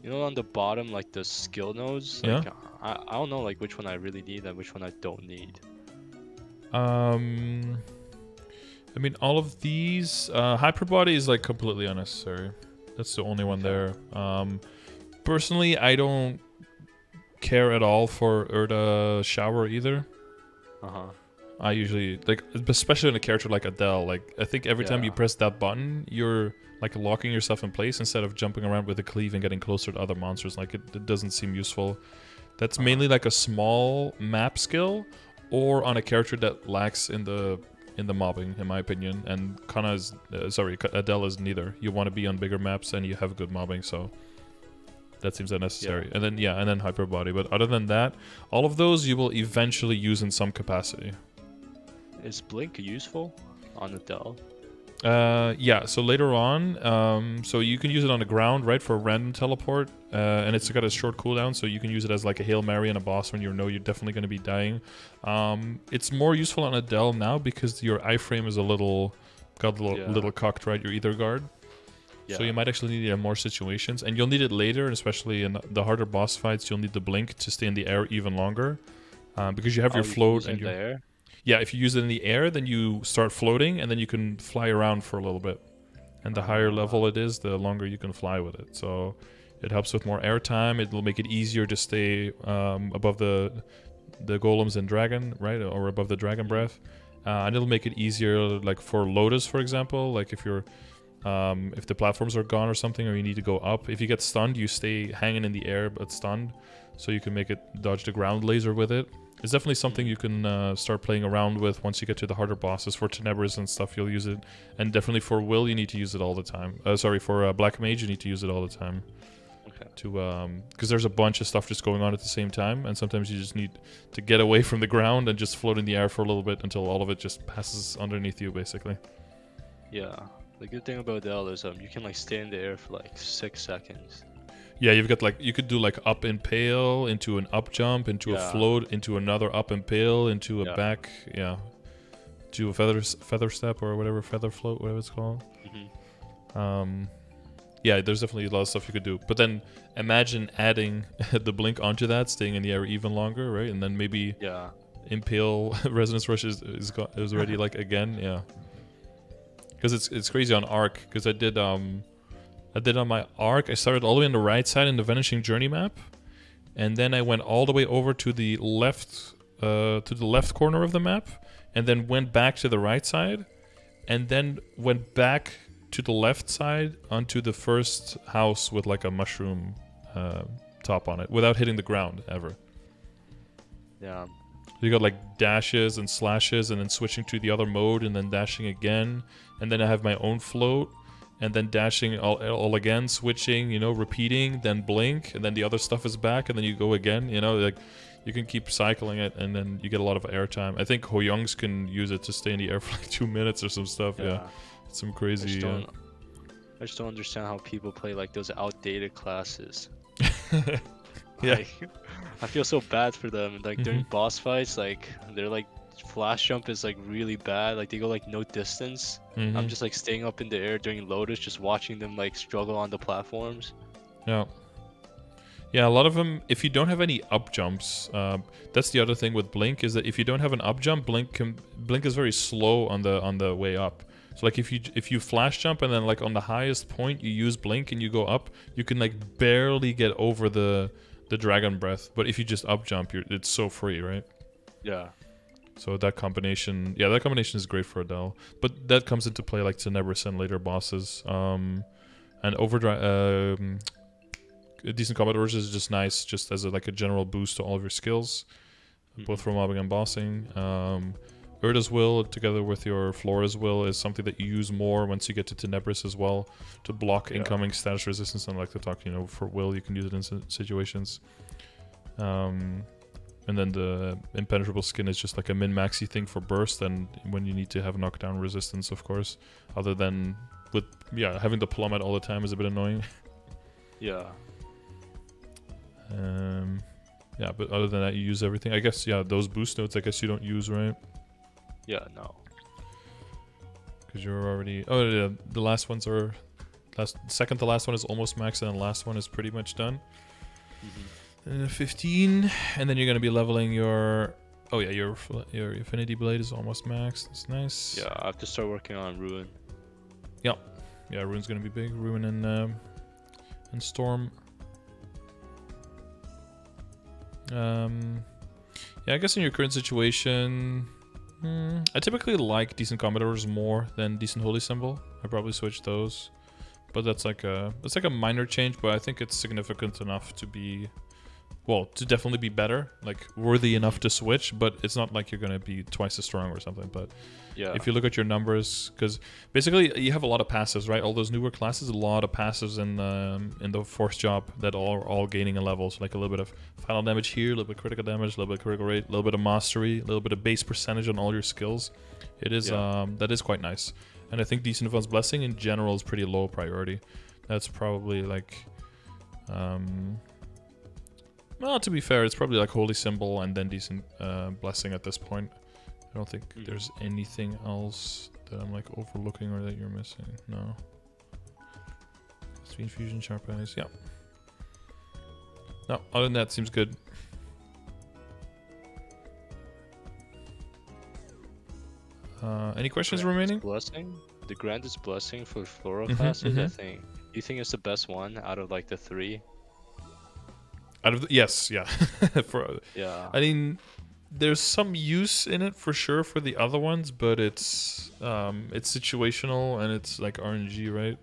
on the bottom, like, the skill nodes? Yeah. Like, I don't know, like, which one I really need and which one I don't need. I mean, all of these... Hyperbody is, like, completely unnecessary. That's the only one there. Personally, I don't care at all for Urda Shower either. I usually, like, especially in a character like Adele, like, I think every time you press that button, you're, like, locking yourself in place instead of jumping around with a cleave and getting closer to other monsters. Like, it doesn't seem useful. That's mainly, like, a small map skill or on a character that lacks in the mobbing, in my opinion. And Adele is neither. You want to be on bigger maps and you have good mobbing, so that seems unnecessary. And then, and then Hyperbody. But other than that, all of those you will eventually use in some capacity. Is Blink useful on Adele? Yeah, so later on, so you can use it on the ground, right, for a random teleport, and it's got a short cooldown, so you can use it as like a Hail Mary and a boss when you know you're definitely going to be dying. It's more useful on Adele now because your iframe is a little cocked, right, your Ether Guard. So you might actually need it in more situations, and you'll need it later, and especially in the harder boss fights, you'll need the Blink to stay in the air even longer, because you have your float and your... air? Yeah, if you use it in the air, then you start floating, and then you can fly around for a little bit. And the higher level it is, the longer you can fly with it. So it helps with more air time. It will make it easier to stay above the golems and dragon, right, or above the dragon breath. And it'll make it easier, like for Lotus, for example. Like if you're, if the platforms are gone or something, or you need to go up. If you get stunned, you stay hanging in the air but stunned, so you can make it dodge the ground laser with it. It's definitely something you can start playing around with once you get to the harder bosses. For Tenebris and stuff, you'll use it. And definitely for Will, you need to use it all the time. For Black Mage, you need to use it all the time. Okay. Because there's a bunch of stuff just going on at the same time, and sometimes you just need to get away from the ground and just float in the air for a little bit until all of it just passes underneath you, basically. Yeah. The good thing about Adele is you can like stay in the air for like 6 seconds. Yeah, you've got like, you could do like up impale into an up jump, into a float, into another up impale, into a back, to a feather step or whatever, feather float, whatever it's called. Yeah, there's definitely a lot of stuff you could do. But then imagine adding the Blink onto that, staying in the air even longer, right? And then maybe impale Resonance Rush is already like again, because it's crazy on Arc, because I did I did on my arc. I started all the way on the right side in the Vanishing Journey map, and then I went all the way over to the left corner of the map, and then went back to the right side, and then went back to the left side onto the first house with like a mushroom top on it without hitting the ground ever. Yeah. You got like dashes and slashes, and then switching to the other mode, and then dashing again, and then I have my own float, and then dashing all again, switching, you know, repeating, then blink, and then the other stuff is back, and then you go again, you know, like you can keep cycling it, and then you get a lot of air time. I think Hoyoungs can use it to stay in the air for like 2 minutes or some stuff. Yeah, it's some crazy. I just don't understand how people play like those outdated classes. Yeah. Like, I feel so bad for them. Like during boss fights, like they're like flash jump is like really bad. Like they go like no distance. I'm just like staying up in the air during Lotus, just watching them like struggle on the platforms. Yeah. Yeah, a lot of them, if you don't have any up jumps, that's the other thing with Blink, is that if you don't have an up jump, Blink is very slow on the way up. So like if you flash jump and then like on the highest point you use Blink and you go up, you can like barely get over the Dragon Breath. But if you just up jump, it's so free, right? Yeah. So that combination is great for Adele. But that comes into play like Tenebris and later bosses. And Overdrive, Decent Combat Orders is just nice, just as like a general boost to all of your skills, both for mobbing and bossing. Urda's Will, together with your Flora's Will, is something that you use more once you get to Tenebris as well, to block incoming status resistance. And I like to talk, you know, for Will, you can use it in situations. And then the Impenetrable Skin is just like a min-maxy thing for burst, and when you need to have knockdown resistance, of course. Other than with having the plummet all the time is a bit annoying. Yeah. Yeah, but other than that, you use everything. I guess, those boost notes, I guess you don't use, right? Yeah, no. Because you're already... Oh, yeah, the last ones are... Second to last one is almost max, and the last one is pretty much done. 15, and then you're going to be leveling your... Oh yeah, your Affinity Blade is almost max. That's nice. Yeah, I have to start working on Ruin. Yeah. Yeah, Ruin's going to be big. Ruin and Storm. Yeah, I guess in your current situation, I typically like Decent Combat Orders more than Decent Holy Symbol. I probably switch those, but that's like a minor change, but I think it's significant enough to be, well, to definitely be better, like worthy enough to switch. But it's not like you're gonna be twice as strong or something. But yeah, if you look at your numbers, because basically you have a lot of passives, right? All those newer classes, a lot of passives in the Force Job that are all gaining a level. So like a little bit of final damage here, a little bit of critical damage, a little bit of critical rate, a little bit of mastery, a little bit of base percentage on all your skills. It is that is quite nice. And I think Decent Advanced Blessing in general is pretty low priority. That's probably like, well, to be fair, it's probably like Holy Symbol and then Decent Blessing at this point. I don't think there's anything else that I'm like overlooking or that you're missing. No. Speed Fusion, Sharp Eyes, yeah. No, other than that, seems good. Any questions remaining? Blessing? The Grandest Blessing for Floral classes, I think. You think it's the best one out of like the 3? Out of yes, yeah. Yeah. I mean, there's some use in it for sure for the other ones, but it's situational and it's like RNG, right?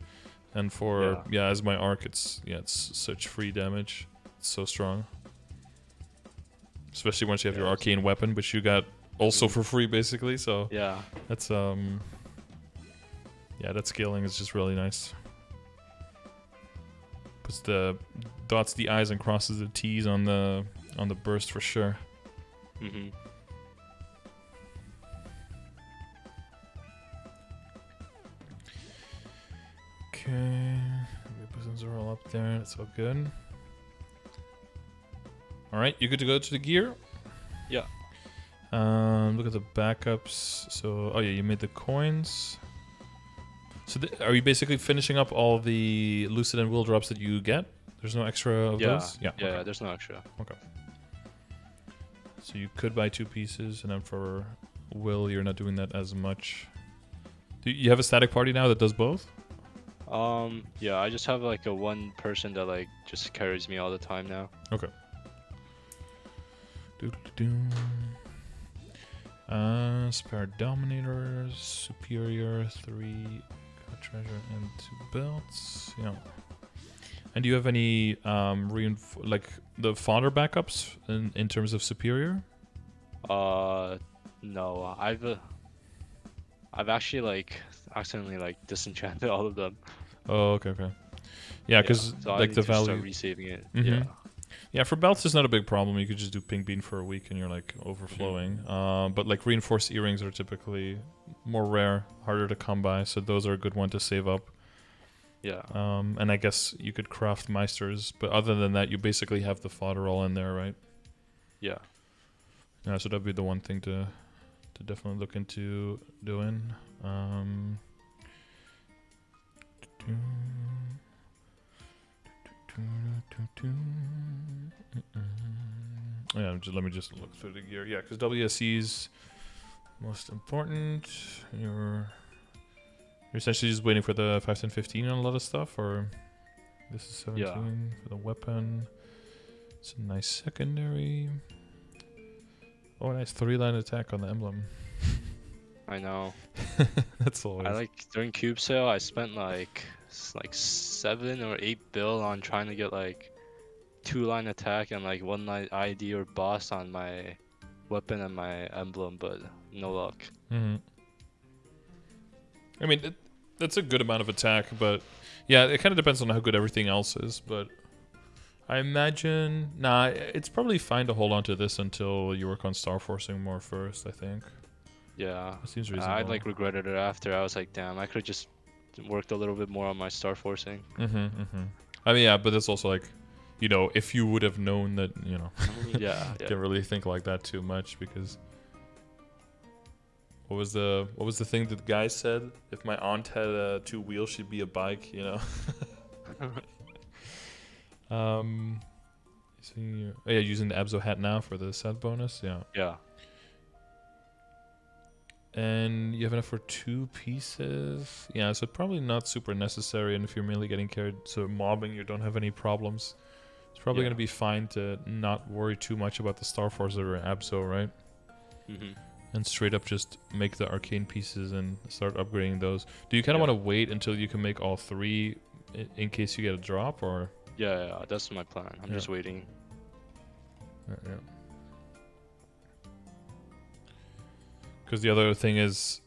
And for as my arc, it's such free damage. It's so strong, especially once you have your arcane weapon, which you got also for free basically. So that's that scaling is just really nice. Puts the dots the I's and crosses the T's on the burst for sure. Okay, the buttons are all up there. That's all good. All right, you good to go to the gear? Yeah. Look at the backups. So, you made the coins. So, are you basically finishing up all the Lucid and Will drops that you get? There's no extra of those? Yeah, there's no extra. Okay. So you could buy 2 pieces, and then for Will, you're not doing that as much. Do you have a static party now that does both? Yeah, I just have like a one person that like just carries me all the time now. Okay. Spare Dominators, Superior, 3 treasure and 2 belts. Yeah. And do you have any like the fodder backups in terms of Superior? No. I've actually like accidentally like disenchanted all of them. Oh, okay. Yeah, because so like I the need to start value. resaving it. Yeah. Yeah, for belts it's not a big problem. You could just do pink bean for a week and you're like overflowing. But like reinforced earrings are typically more rare, harder to come by, so those are a good one to save up. Yeah. And I guess you could craft Meisters, but other than that, you basically have the fodder all in there, right? Yeah. Yeah, so that'd be the one thing to definitely look into doing. Yeah, let me just look through the gear. Yeah, because WSE's most important. You're essentially just waiting for the 5, 10, 15 on a lot of stuff, or this is 17 for the weapon. It's a nice secondary. Oh, nice 3-line attack on the emblem. I know. That's always. I like during cube sale I spent like 7 or 8 bill on trying to get like 2-line attack and like 1-line ID or boss on my weapon and my emblem, but no luck. I mean, that's a good amount of attack, but yeah, it kind of depends on how good everything else is. But I imagine, it's probably fine to hold on to this until you work on Star Forcing more first, I think. Yeah, that seems reasonable. I like regretted it after. I was like, damn, I could have just worked a little bit more on my Star Forcing. I mean, yeah, but that's also like, if you would have known that, Yeah. Can't really think like that too much, because what was the thing that the guy said? If my aunt had 2 wheels, she'd be a bike, yeah, using the Abzo hat now for the set bonus, Yeah. And you have enough for 2 pieces. Yeah, so probably not super necessary. And if you're mainly getting carried, so mobbing, you don't have any problems. It's probably going to be fine to not worry too much about the Star Force or Abso, right? And straight up just make the arcane pieces and start upgrading those. Do you kind of want to wait until you can make all 3 in case you get a drop, or? Yeah, that's my plan. I'm just waiting. Yeah. Because the other thing is,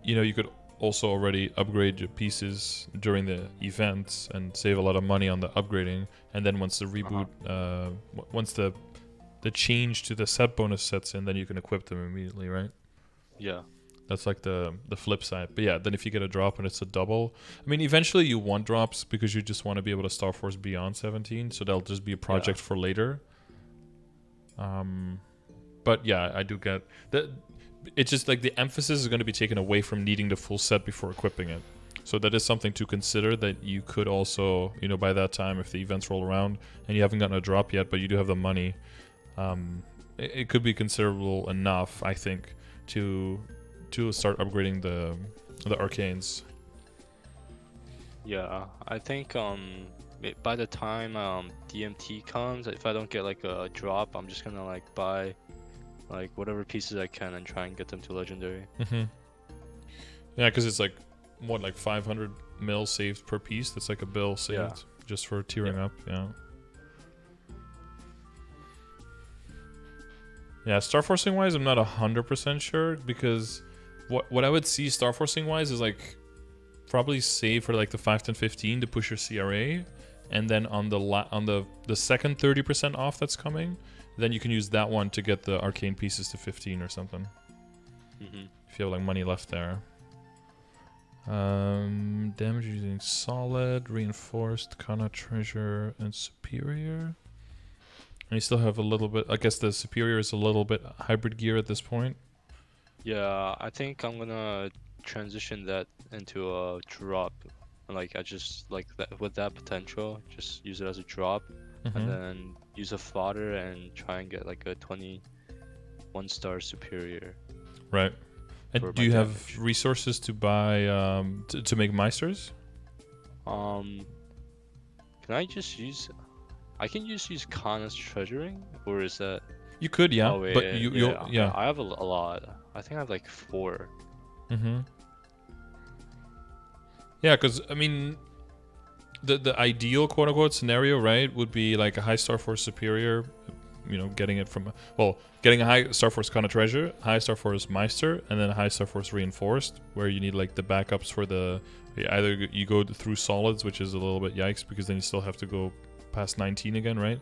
you could also already upgrade your pieces during the events and save a lot of money on the upgrading. And then once the reboot, once the change to the set bonus sets in, then you can equip them immediately, right? Yeah. That's like the flip side. But yeah, then if you get a drop and it's a double, I mean, eventually you want drops because you just want to be able to Star Force beyond 17. So that'll just be a project for later. But yeah, I do get that. It's just like the emphasis is going to be taken away from needing the full set before equipping it. So that is something to consider, that you could also, by that time, if the events roll around and you haven't gotten a drop yet, but you do have the money, it could be considerable enough, I think, to start upgrading the arcanes. Yeah, I think by the time DMT comes, if I don't get like a drop, I'm just gonna like buy like whatever pieces I can and try and get them to legendary. Yeah, because it's like what, like 500 mil saved per piece. That's like a bill saved just for tiering up. Yeah, Star Forcing wise, I'm not 100% sure, because what I would see Star Forcing wise is like probably save for like the 5, 10, 15 to push your CRA, and then on the second 30% off that's coming, then you can use that one to get the arcane pieces to 15 or something. If you have like money left there. Damage using solid, reinforced, Kana treasure, and superior. And you still have a little bit. I guess the superior is a little bit hybrid gear at this point. Yeah, I think I'm gonna transition that into a drop. Like I just like that with that potential, just use it as a drop, and then use a fodder and try and get like a 21-star superior. Right. And do you have resources to buy to make Meisters? Can I just use? I can just use Kana's treasuring, or is that? You could, yeah, Oh wait, but you'll yeah. I have a lot. I think I have like 4. Yeah, because I mean, the ideal quote unquote scenario, right, would be like a high Star Force superior, you know, getting it from getting a high Star Force Kana treasure, high Star Force Meister, and then a high Star Force reinforced, where you need like the backups for the either you go through solids, which is a little bit yikes because then you still have to go past 19 again, right?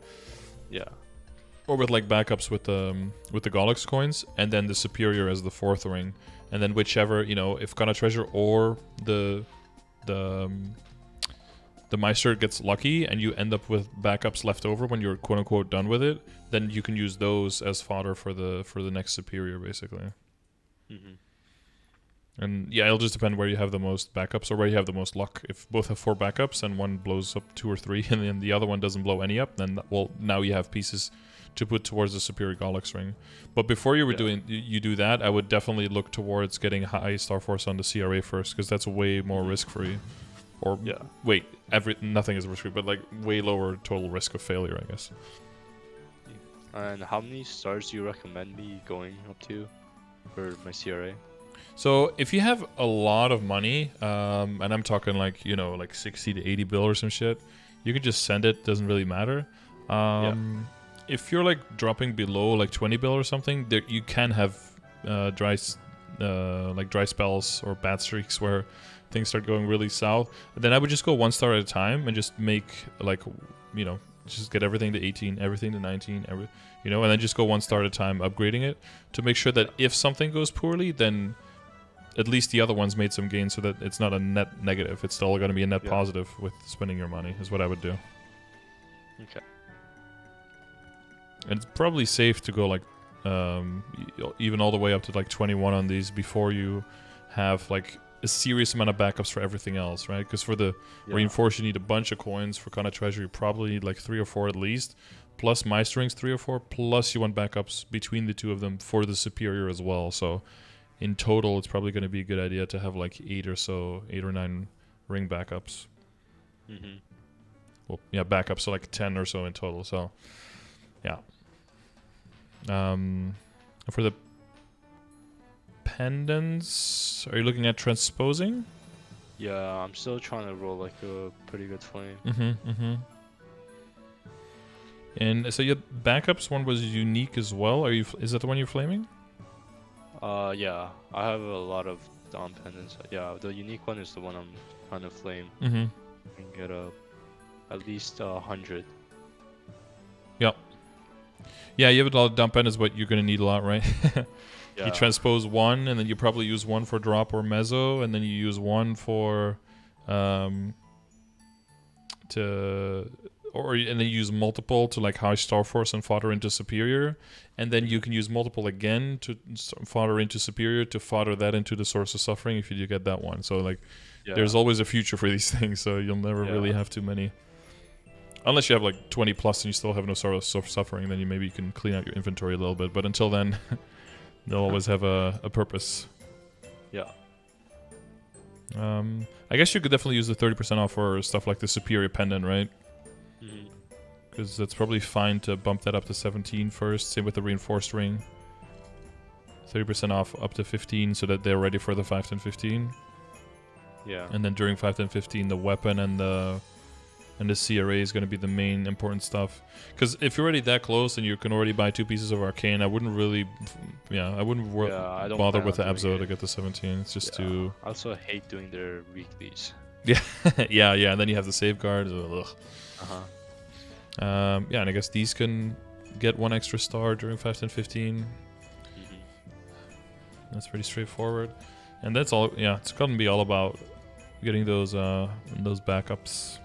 Yeah. Or with like backups with the Gollux coins, and then the superior as the 4th ring, and then whichever, you know, if Kana treasure or the Meister gets lucky and you end up with backups left over when you're quote unquote done with it, then you can use those as fodder for the next superior, basically. And yeah, it'll just depend where you have the most backups or where you have the most luck. If both have 4 backups and one blows up 2 or 3 and then the other one doesn't blow any up, then well, now you have pieces to put towards the superior Gollux ring. But before you were you do that, I would definitely look towards getting high Star Force on the CRA first, because that's way more risk free. Or wait, nothing is risk free, but like way lower total risk of failure, I guess. And how many stars do you recommend me going up to for my CRA? So if you have a lot of money, and I'm talking like, you know, like 60 to 80 bill or some shit, you can just send it. Doesn't really matter. If you're like dropping below like 20 bill or something, there you can have dry spells or bad streaks where things start going really south. Then I would just go 1 star at a time and just make like, you know, just get everything to 18, everything to 19, you know, and then just go 1 star at a time, upgrading it to make sure that if something goes poorly, then at least the other ones made some gains, so that it's not a net negative. It's still going to be a net positive with spending your money, is what I would do. Okay. And it's probably safe to go like even all the way up to like 21 on these before you have like a serious amount of backups for everything else, right? Because for the reinforce you need a bunch of coins. For Kana treasure you probably need like 3 or 4 at least, plus Meisterings 3 or 4, plus you want backups between the 2 of them for the superior as well. So in total it's probably going to be a good idea to have like 8 or 9 ring backups. Well, yeah, backups, so like 10 or so in total. So yeah. For the pendants, are you looking at transposing? Yeah, I'm still trying to roll like a pretty good flame. And so your backups one was unique as well. Is that the one you're flaming? Yeah, I have a lot of Dawn pendants. Yeah, the unique one is the one I'm trying to flame. And get at least 100. Yep. Yeah, you have a lot of dump pendants, but you're gonna need a lot, right? You transpose 1, and then you probably use 1 for drop or mezzo, and then you use 1 for and then you use multiple to like high Star Force and fodder into superior, and then you can use multiple again to fodder into superior to fodder that into the source of suffering if you do get that one. So like, there's always a future for these things, so you'll never really have too many. Unless you have like 20 plus and you still have no source of suffering, then you can clean out your inventory a little bit. But until then, they'll always have a purpose. Yeah. I guess you could definitely use the 30% off for stuff like the superior pendant, right? Because that's probably fine to bump that up to 17 first. Same with the reinforced ring. 30% off up to 15 so that they're ready for the 5, 10, 15. Yeah. And then during 5, 10, 15, the weapon and the CRA is going to be the main important stuff. Because if you're already that close and you can already buy 2 pieces of Arcane, I wouldn't really... I wouldn't bother with the Abzo to get the 17. It's just too... I also hate doing their weeklies. Yeah, yeah, and then you have the safeguards. Ugh. Yeah, and I guess these can get 1 extra star during 5, 10, 15. That's pretty straightforward. And that's all... Yeah, it's going to be all about getting those backups.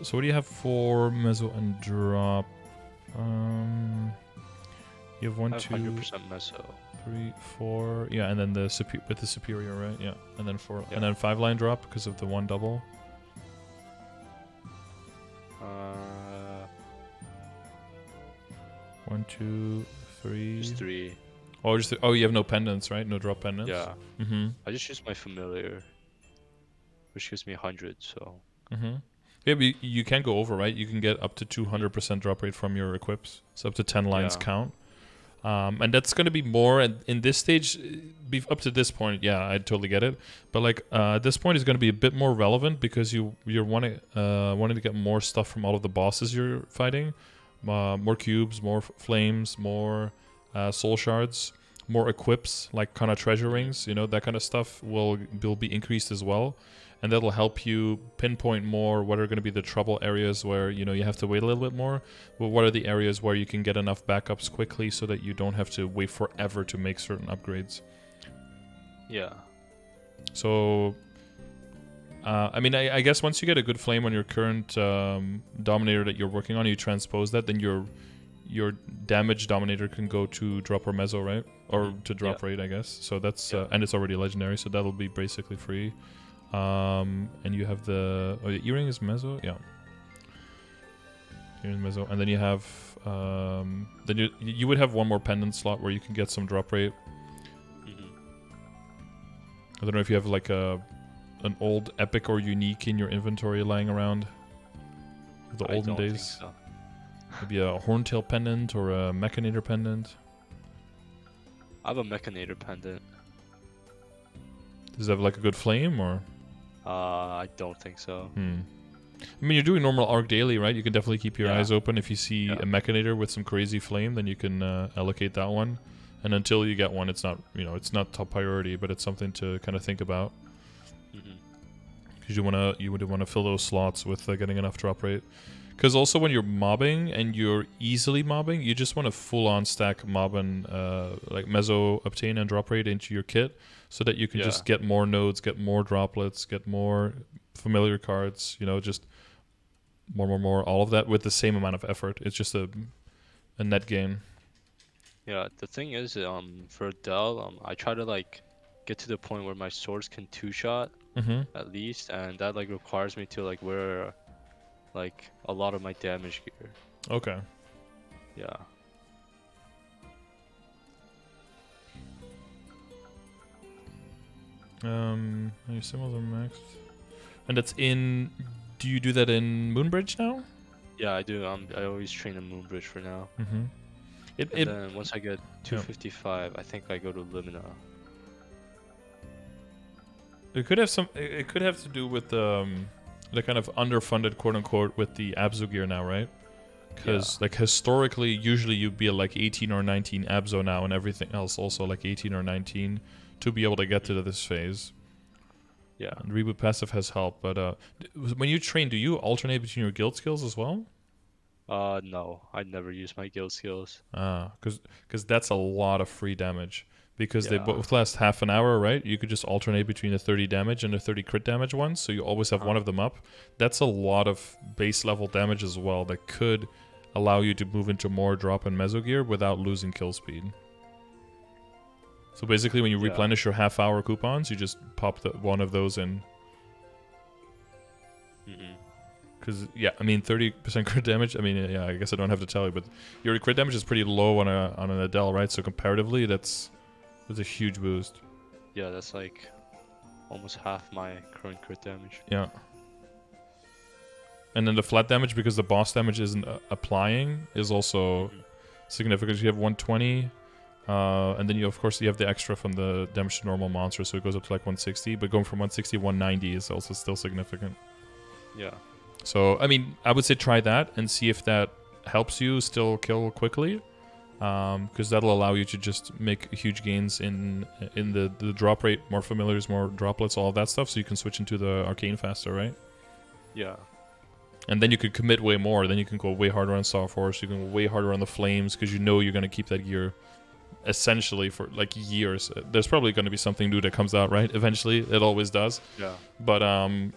So what do you have for mezzo and drop? You have 1, 2, 100% mezzo. 3, 4. Yeah, and then with the superior, right? Yeah, and then 4, and then 5 line drop because of the 1 double. 1, 2, 3. Just 3. Oh, you have no pendants, right? No drop pendants. Yeah. I just use my familiar. which gives me 100. So. Yeah, but you can go over, right? You can get up to 200% drop rate from your equips. So up to 10 lines count. And that's going to be more in this stage. Up to this point, yeah, I totally get it. But like at this point, is going to be a bit more relevant because you're wanting to get more stuff from all of the bosses you're fighting, more cubes, more flames, more soul shards, more equips, like kind of treasure rings. You know, that kind of stuff will be increased as well. And that'll help you pinpoint more what are going to be the trouble areas where, you know, you have to wait a little bit more. But what are the areas where you can get enough backups quickly so that you don't have to wait forever to make certain upgrades. Yeah. So, I mean, I guess once you get a good flame on your current Dominator that you're working on, you transpose that, then your damage Dominator can go to drop or Mezzo, right? Or to drop rate, I guess. So that's, and it's already legendary, so that'll be basically free. And you have the earring is Mezzo, yeah. Earring is Mezzo, and then you have then you would have one more pendant slot where you can get some drop rate. I don't know if you have like an old epic or unique in your inventory lying around. The olden days. Think so. Maybe a horntail pendant or a mechanator pendant. I have a mechanator pendant. Does it have like a good flame or? I don't think so. I mean, you're doing normal arc daily, right? You can definitely keep your eyes open. If you see a mechanator with some crazy flame, then you can allocate that one. And until you get one, it's not, you know, it's not top priority, but it's something to kind of think about. Because you would want to fill those slots with getting enough drop rate. Because also when you're mobbing and you're easily mobbing, you just want to full-on stack mob and like Mezzo obtain and drop rate into your kit so that you can just get more nodes, get more droplets, get more familiar cards, you know, just more, all of that with the same amount of effort. It's just a net gain. Yeah, the thing is, for Adele, I try to like get to the point where my swords can two-shot at least, and that like requires me to like wear like a lot of my damage gear. Okay. Yeah. Your symbols are maxed. And that's in. Do you do that in Moonbridge now? Yeah, I do. I always train in Moonbridge for now. And then once I get 255, I think I go to Limina. It could have some. It could have to do with the kind of underfunded, quote unquote, with the Abzo gear now, right? Because like historically, usually you'd be at like 18 or 19 Abzo now, and everything else also like 18 or 19 to be able to get to this phase. Yeah. And Reboot passive has helped, but when you train, do you alternate between your guild skills as well? No, I never use my guild skills. Because that's a lot of free damage. Because they both last half an hour, right? You could just alternate between a 30 damage and a 30 crit damage one, so you always have one of them up. That's a lot of base level damage as well that could allow you to move into more drop and Mezzo gear without losing kill speed. So basically when you replenish your half hour coupons, you just pop one of those in. Because, I mean, 30% crit damage, I mean, I guess I don't have to tell you, but your crit damage is pretty low on an Adele, right? So comparatively, that's a huge boost. Yeah, that's like almost half my current crit damage. Yeah. And then the flat damage, because the boss damage isn't applying, is also significant. You have 120, and then of course you have the extra from the damage to normal monster, so it goes up to like 160. But going from 160 to 190 is also still significant. Yeah. So I mean, I would say try that and see if that helps you still kill quickly. Because that'll allow you to just make huge gains in the drop rate, more familiars, more droplets, all of that stuff, so you can switch into the arcane faster, right? Yeah. And then you could commit way more. Then you can go way harder on Star Force. You can go way harder on the Flames because you know you're going to keep that gear essentially for like years. There's probably going to be something new that comes out, right? Eventually, it always does. Yeah. But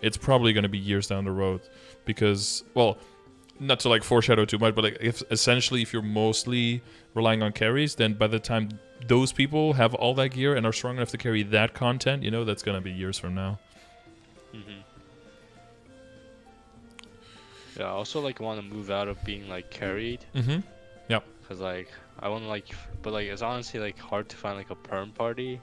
it's probably going to be years down the road because, well, not to like foreshadow too much, but like if you're mostly relying on carries, then by the time those people have all that gear and are strong enough to carry that content, you know, that's going to be years from now. Yeah, I also like want to move out of being like carried. Yep. Cause like I want to like, but like it's honestly like hard to find like a perm party.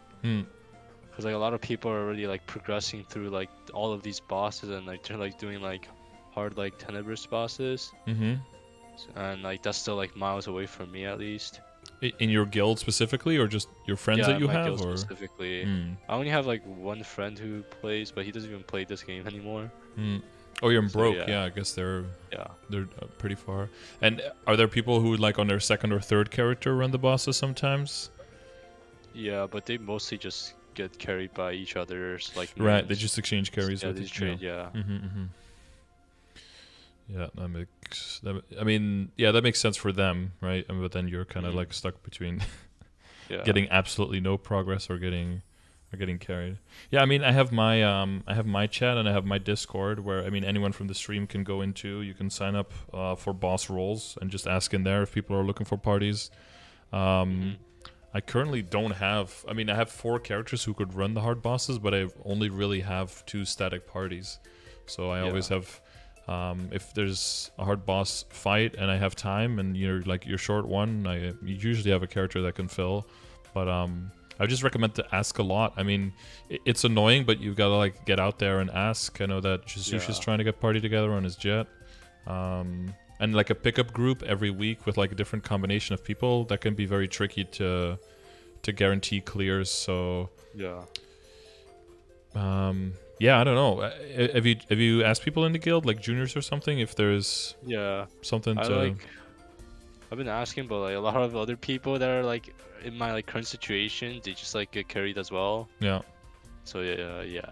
Cause like a lot of people are already like progressing through like all of these bosses and like they're like doing like hard like tenebrous bosses. Mm-hmm. And like that's still like miles away from me at least. In your guild specifically, or just your friends Yeah, that you my have, guild or? specifically. Mm. I only have like one friend who plays, but he doesn't even play this game anymore. Mm. Oh, you're in So, broke. yeah. Yeah, I guess they're Yeah. pretty far. And are there people who like on their second or third character run the bosses sometimes? Yeah, but they mostly just get carried by each other's like Right, they minions. just exchange carries Yeah, with they each trade, other. yeah. Mm-hmm, mm-hmm. Yeah, that makes. I mean, yeah, that makes sense for them, right? But then you're kind of like stuck between Yeah. getting absolutely no progress or getting carried. Yeah, I mean, I have my chat and I have my Discord where, I mean, anyone from the stream can go into. You can sign up for boss roles and just ask in there if people are looking for parties. I currently don't have. I mean, I have 4 characters who could run the hard bosses, but I only really have 2 static parties. So I always have. If there's a hard boss fight and I have time and you're short one, you usually have a character that can fill. But I just recommend to ask a lot. I mean, it's annoying, but you've got to like get out there and ask. I know that Jesus is trying to get party together on his jet. And like a pickup group every week with like a different combination of people, that can be very tricky to guarantee clears. So yeah. Yeah, I don't know. Have you asked people in the guild, like juniors or something, if there's something to? I've been asking, but like a lot of other people that are like in my like current situation, they just like get carried as well. Yeah. So yeah.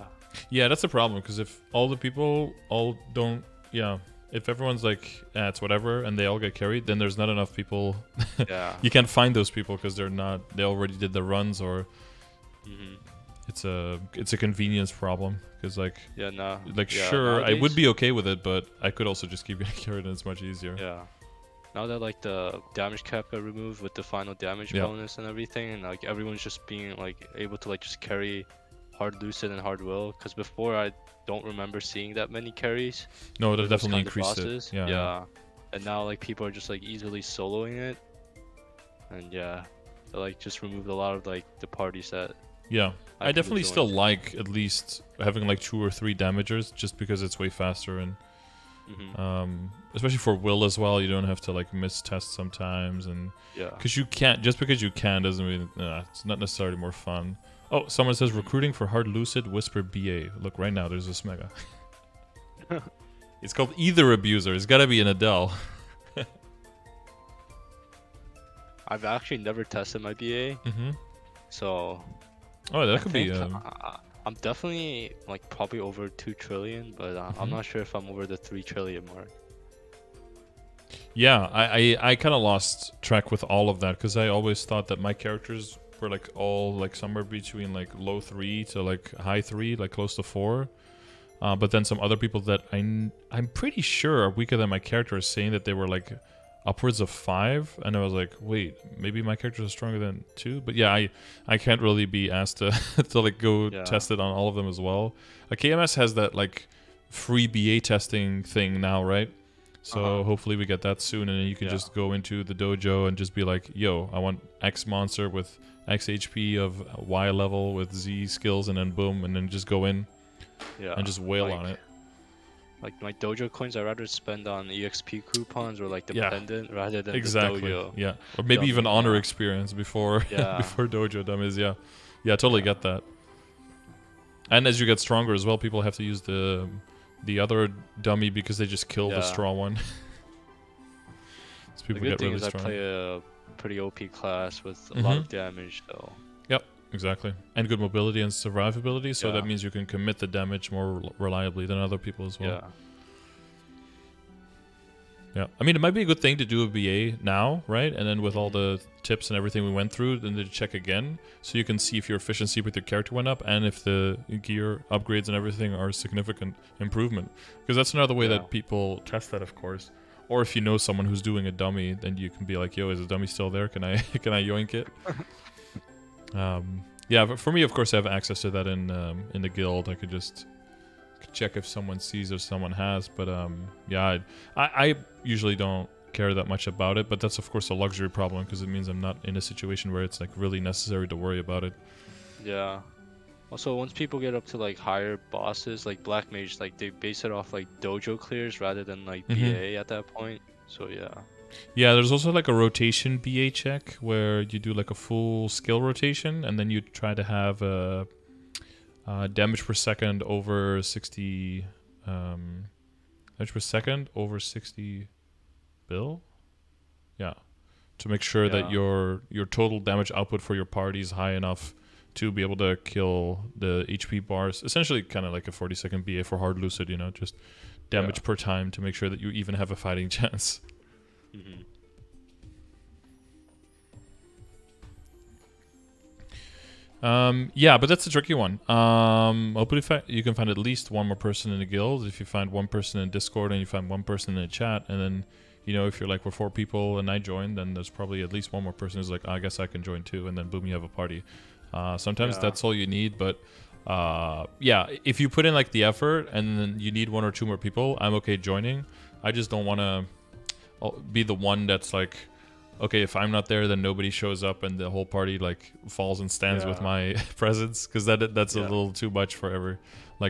Yeah, that's the problem, because if all the people all don't, if everyone's like, it's whatever, and they all get carried, then there's not enough people. Yeah. You can't find those people because they already did the runs, or. Mm-hmm. It's a convenience problem, because like sure, nowadays, I would be okay with it, but I could also just keep getting carried and it's much easier. Yeah. Now that like the damage cap got removed with the final damage bonus and everything, and like everyone's just being like able to like just carry Hard Lucid and Hard Will, because before I don't remember seeing that many carries. No, that definitely increased it. Yeah. And now like people are just like easily soloing it, and they like just removed a lot of like the parties that. Yeah, I definitely still like at least having like 2 or 3 damagers, just because it's way faster, and especially for Will as well. You don't have to like miss tests sometimes, and because you can't, just because you can doesn't mean it's not necessarily more fun. Oh, someone says recruiting for Hard Lucid Whisper BA. Look, right now there's this mega. It's called Either Abuser. It's got to be an Adele. I've actually never tested my BA, so. Oh, that could be. I'm definitely like probably over 2 trillion, but I'm not sure if I'm over the 3 trillion mark. Yeah, I kind of lost track with all of that, because I always thought that my characters were like all like somewhere between like low 3 to like high 3, like close to 4. But then some other people that I'm pretty sure are weaker than my character are saying that they were like upwards of 5, and I was like, wait, maybe my characters are stronger than 2. But yeah, I can't really be asked to to like go test it on all of them as well. KMS has that like free BA testing thing now, right? So hopefully we get that soon, and then you can just go into the dojo and just be like, yo, I want X monster with X HP of Y level with Z skills, and then boom, and then just go in and just wail on it. Like my dojo coins, I'd rather spend on EXP coupons or like the pendant rather than the dojo. Yeah, or maybe even honor experience before before dojo dummies. Yeah, totally get that. And as you get stronger as well, people have to use the other dummy because they just kill the straw one. So people the good get thing really is strong. I play a pretty OP class with a lot of damage, though. Yep, exactly. And good mobility and survivability, so that means you can commit the damage more reliably than other people as well. Yeah, I mean, it might be a good thing to do a BA now, right? And then with all the tips and everything we went through, then to check again, so you can see if your efficiency with your character went up and if the gear upgrades and everything are a significant improvement. Because that's another way that people test that, of course. Or if you know someone who's doing a dummy, then you can be like, yo, is the dummy still there? Can I yoink it? Yeah, but for me, of course, I have access to that in the guild. I could just check if someone sees or someone has, but yeah, I usually don't care that much about it, but that's of course a luxury problem because it means I'm not in a situation where it's like really necessary to worry about it. Yeah. Also, once people get up to like higher bosses, like Black Mage, like they base it off like dojo clears rather than like BA at that point. So yeah. Yeah, there's also like a rotation BA check where you do like a full skill rotation, and then you try to have a damage per second over 60. Damage per second over 60 bill. Yeah, to make sure that your total damage output for your party is high enough to be able to kill the HP bars. Essentially, kind of like a 40-second BA for Hard Lucid. You know, just damage per time to make sure that you even have a fighting chance. Mm-hmm. Yeah, but that's a tricky one. Hopefully you can find at least one more person in the guild. If you find one person in Discord and you find one person in the chat, and then, you know, if you're like, we're 4 people and I join, then there's probably at least one more person who's like, I guess I can join too, and then boom, you have a party. Sometimes that's all you need, but yeah, if you put in like the effort and then you need 1 or 2 more people, I'm okay joining. I just don't want to be the one that's like, okay, if I'm not there, then nobody shows up and the whole party like falls and stands with my presence, because that's a little too much for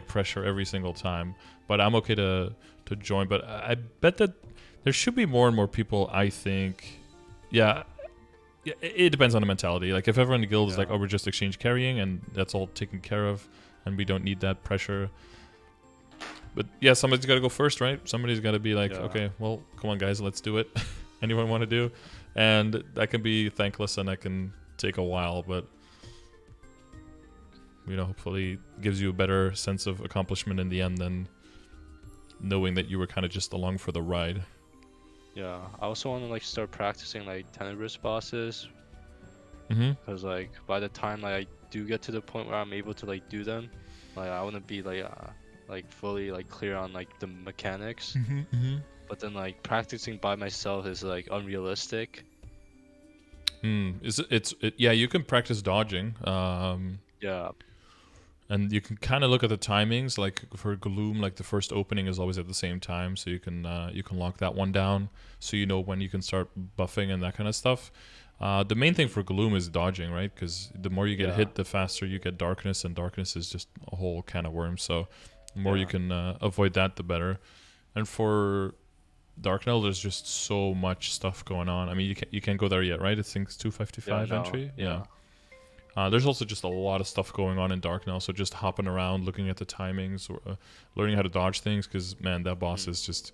pressure every single time. But I'm okay to join. But I bet that there should be more and more people. I think, it depends on the mentality. Like if everyone in the guild is like, oh, we're just exchange carrying and that's all taken care of, and we don't need that pressure. But yeah, somebody's got to go first, right? Somebody's got to be like, okay, well, come on, guys, let's do it. Anyone want to do? And that can be thankless and that can take a while, but you know, hopefully gives you a better sense of accomplishment in the end than knowing that you were kind of just along for the ride. Yeah, I also want to like start practicing like Tenebris bosses, because like by the time like I do get to the point where I'm able to like do them, like I want to be like fully like clear on like the mechanics. But then like practicing by myself is like unrealistic. Yeah, you can practice dodging. And you can kind of look at the timings. Like for Gloom, like the first opening is always at the same time, so you can lock that one down, so you know when you can start buffing and that kind of stuff. The main thing for Gloom is dodging, right? Because the more you get hit, the faster you get darkness, and darkness is just a whole can of worms. So the more you can avoid that, the better. And for Darknell, there's just so much stuff going on. I mean, you can't go there yet, right? It's 255 entry. There's also just a lot of stuff going on in Darknell, so just hopping around, looking at the timings, or learning how to dodge things, because man, that boss is just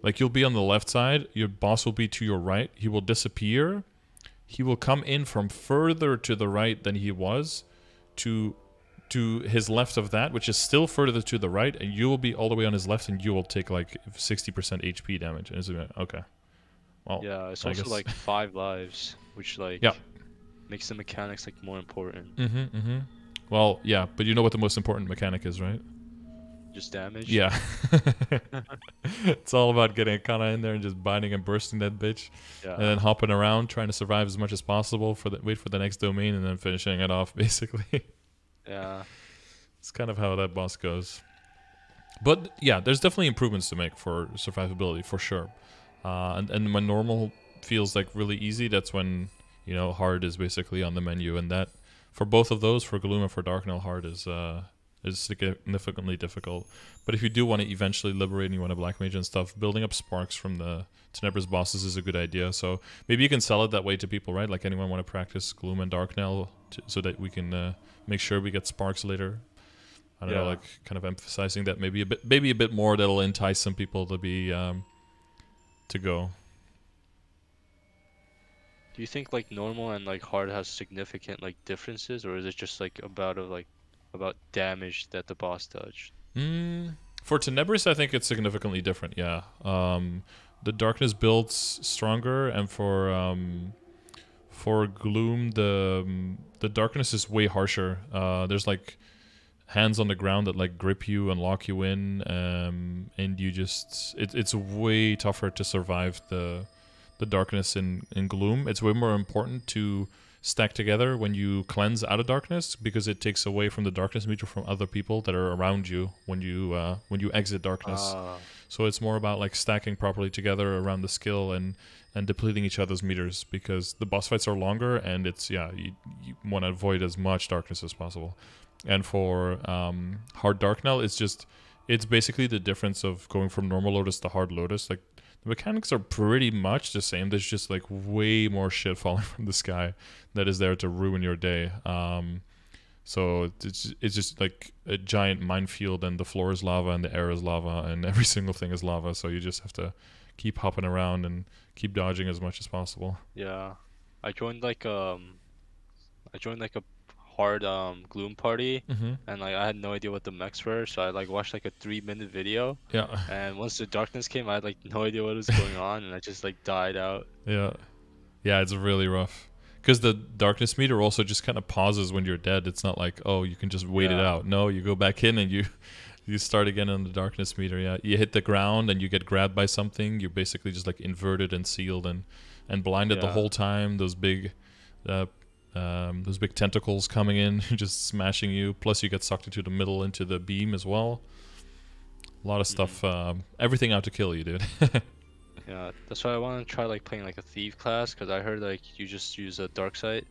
like, you'll be on the left side, your boss will be to your right, he will disappear, he will come in from further to the right than he was to his left of that, which is still further to the right, and you will be all the way on his left, and you will take like 60% HP damage. And it's like, okay, well, yeah, it's also like 5 lives, which like makes the mechanics like more important. Well, yeah, but you know what the most important mechanic is, right? Just damage. Yeah. It's all about getting kind of in there and just binding and bursting that bitch, and then hopping around trying to survive as much as possible wait for the next domain, and then finishing it off basically. Yeah, it's kind of how that boss goes. But yeah, there's definitely improvements to make for survivability, for sure. And when normal feels like really easy, that's when, you know, hard is basically on the menu. And that, for both of those, for Gloom and for Darknell, hard is significantly difficult. But if you do want to eventually liberate and you want to Black Mage and stuff, building up sparks from the Tenebris bosses is a good idea. So maybe you can sell it that way to people, right? Like, anyone want to practice Gloom and Darknell so that we can make sure we get sparks later. I don't know, like kind of emphasizing that maybe a bit more. That'll entice some people to be to go. Do you think like normal and like hard has significant like differences, or is it just like about damage that the boss does? For Tenebris, I think it's significantly different. Yeah, the darkness builds stronger, and for Gloom, the darkness is way harsher. There's like hands on the ground that like grip you and lock you in, and you just it's way tougher to survive the darkness in Gloom. It's way more important to stack together when you cleanse out of darkness, because it takes away from the darkness meter from other people that are around you when you exit darkness. So it's more about like stacking properly together around the skill and depleting each other's meters, because the boss fights are longer, and it's you want to avoid as much darkness as possible. And for Hard Dark now, it's basically the difference of going from normal Lotus to Hard Lotus. Like, the mechanics are pretty much the same. There's just like way more shit falling from the sky that is there to ruin your day. So it's just like a giant minefield, and the floor is lava and the air is lava and every single thing is lava. So you just have to keep hopping around and keep dodging as much as possible. Yeah, I joined like a hard gloom party, and like I had no idea what the mechs were, so I like watched like a 3-minute video. Yeah. And once the darkness came, I had like no idea what was going on, and I just like died out. Yeah, it's really rough. Because the darkness meter also just kind of pauses when you're dead. It's not like, oh, you can just wait it out. No, you go back in and you start again on the darkness meter. Yeah, you hit the ground and you get grabbed by something. You're basically just like inverted and sealed and blinded the whole time. Those big tentacles coming in, just smashing you. Plus, you get sucked into the middle, into the beam as well. A lot of stuff. Everything out to kill you, dude. Yeah, that's why I want to try like playing like a thief class, because I heard like you just use a dark sight.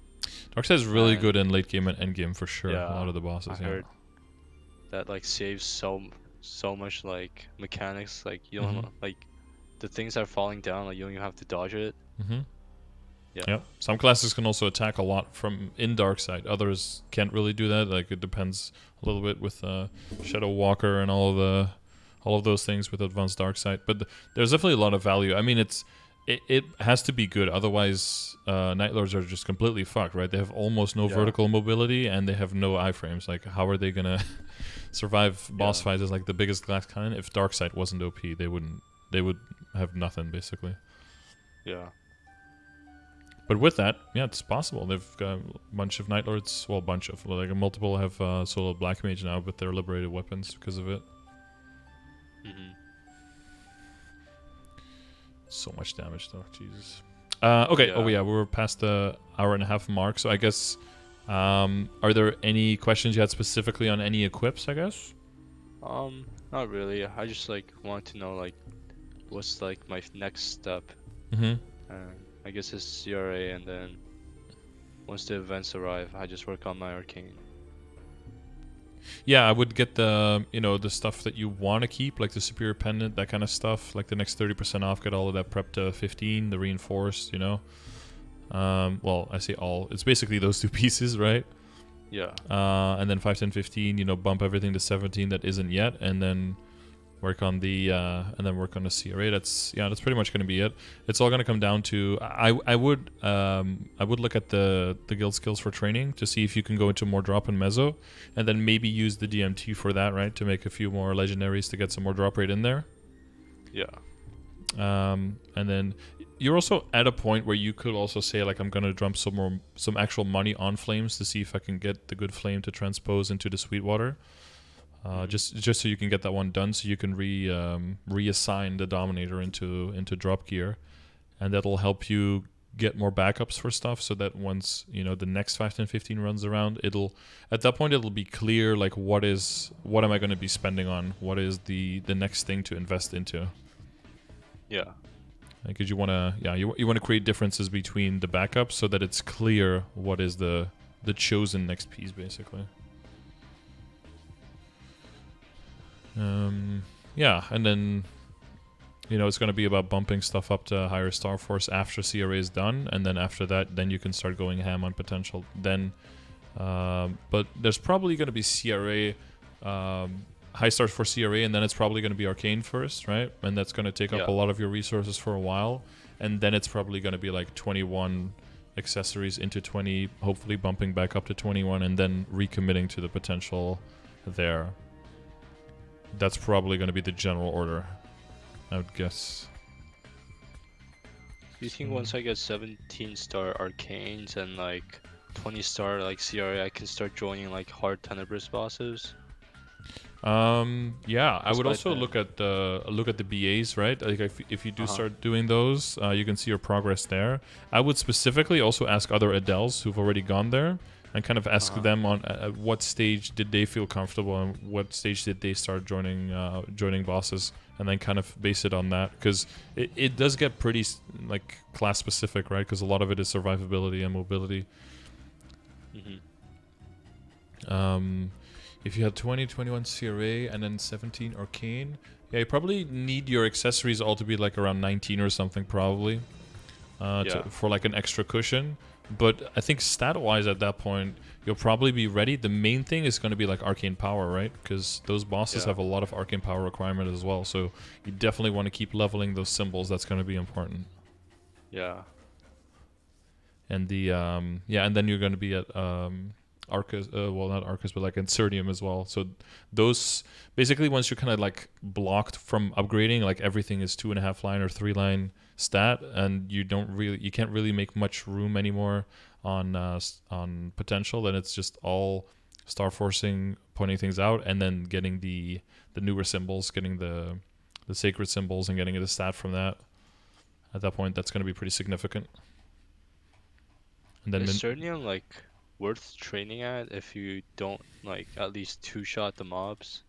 Dark sight is really good in late game and end game for sure. Yeah, a lot of the bosses. I heard that like saves so much like mechanics. Like you don't like the things that are falling down. Like you don't even have to dodge it. Yeah. Some classes can also attack a lot from in dark sight. Others can't really do that. Like it depends a little bit with Shadow Walker and all of those things with advanced dark sight. But there's definitely a lot of value. I mean, it has to be good. Otherwise, Night Lords are just completely fucked, right? They have almost no vertical mobility and they have no iframes. Like, how are they gonna survive boss fights as like the biggest glass cannon if dark sight wasn't OP? They would have nothing basically. Yeah. But with that, it's possible. They've got a bunch of Night Lords. Well, multiple have solo Black Mage now, but they're liberated weapons because of it. So much damage though, Jesus. Okay. Oh yeah, we're past the hour-and-a-half mark. So I guess, are there any questions you had specifically on any equips? I guess. Not really. I just like want to know like, what's like my next step. I guess it's CRA, and then once the events arrive, I just work on my arcane. Yeah, I would get the the stuff that you want to keep, like the superior pendant, that kind of stuff. Like the next 30% off, get all of that prep to 15, the reinforced, Well, I say all. It's basically those two pieces, right? Yeah. And then 5, 10, 15, bump everything to 17 that isn't yet, and then work on the CRA. That's pretty much going to be it. It's all going to come down to I would look at the guild skills for training to see if you can go into more drop and mezzo, and then maybe use the DMT for that, right? To make a few more legendaries to get some more drop rate in there. Yeah. And then you're also at a point where you could also say like, I'm going to dump some actual money on flames to see if I can get the good flame to transpose into the Sweetwater. Just so you can get that one done, so you can reassign the Dominator into drop gear, and that'll help you get more backups for stuff, so that once the next 5, 10, 15 runs around, at that point it'll be clear like what am I going to be spending on, what is the next thing to invest into. Yeah. Because you want to create differences between the backups so that it's clear what is the chosen next piece basically. And then it's going to be about bumping stuff up to higher Star Force after CRA is done, and then after that, then you can start going ham on potential. Then, but there's probably going to be CRA, high stars for CRA, and then it's probably going to be Arcane first, right? And that's going to take up a lot of your resources for a while, and then it's probably going to be like 21 accessories into 20, hopefully bumping back up to 21, and then recommitting to the potential there. That's probably going to be the general order, I would guess. Do you think once I get 17-star Arcanes and like 20-star like CRA, I can start joining like hard Tenebrous bosses? Yeah, I would also look at the BAs, right? Like if you do start doing those, you can see your progress there. I would specifically also ask other Adeles who've already gone there, and kind of ask them on at what stage did they feel comfortable, and what stage did they start joining bosses, and then kind of base it on that, because it does get pretty like class specific, right? Because a lot of it is survivability and mobility. If you had 20, 21 CRA and then 17 Arcane, yeah, you probably need your accessories all to be like around 19 or something, probably, for like an extra cushion. But I think stat-wise at that point, you'll probably be ready. The main thing is going to be like Arcane Power, right? Because those bosses have a lot of Arcane Power requirement as well. So you definitely want to keep leveling those symbols. That's going to be important. Yeah. And the and then you're going to be at Arcus, well, not Arcus, but like Insertium as well. So those, basically once you're kind of like blocked from upgrading, like everything is 2.5 line or 3 line stat, and you can't really make much room anymore on potential. Then it's just all star forcing, pointing things out, and then getting the newer symbols, getting the sacred symbols, and getting the stat from that. At that point, that's going to be pretty significant. And then is Cernium like worth training at if you don't like at least 2-shot the mobs?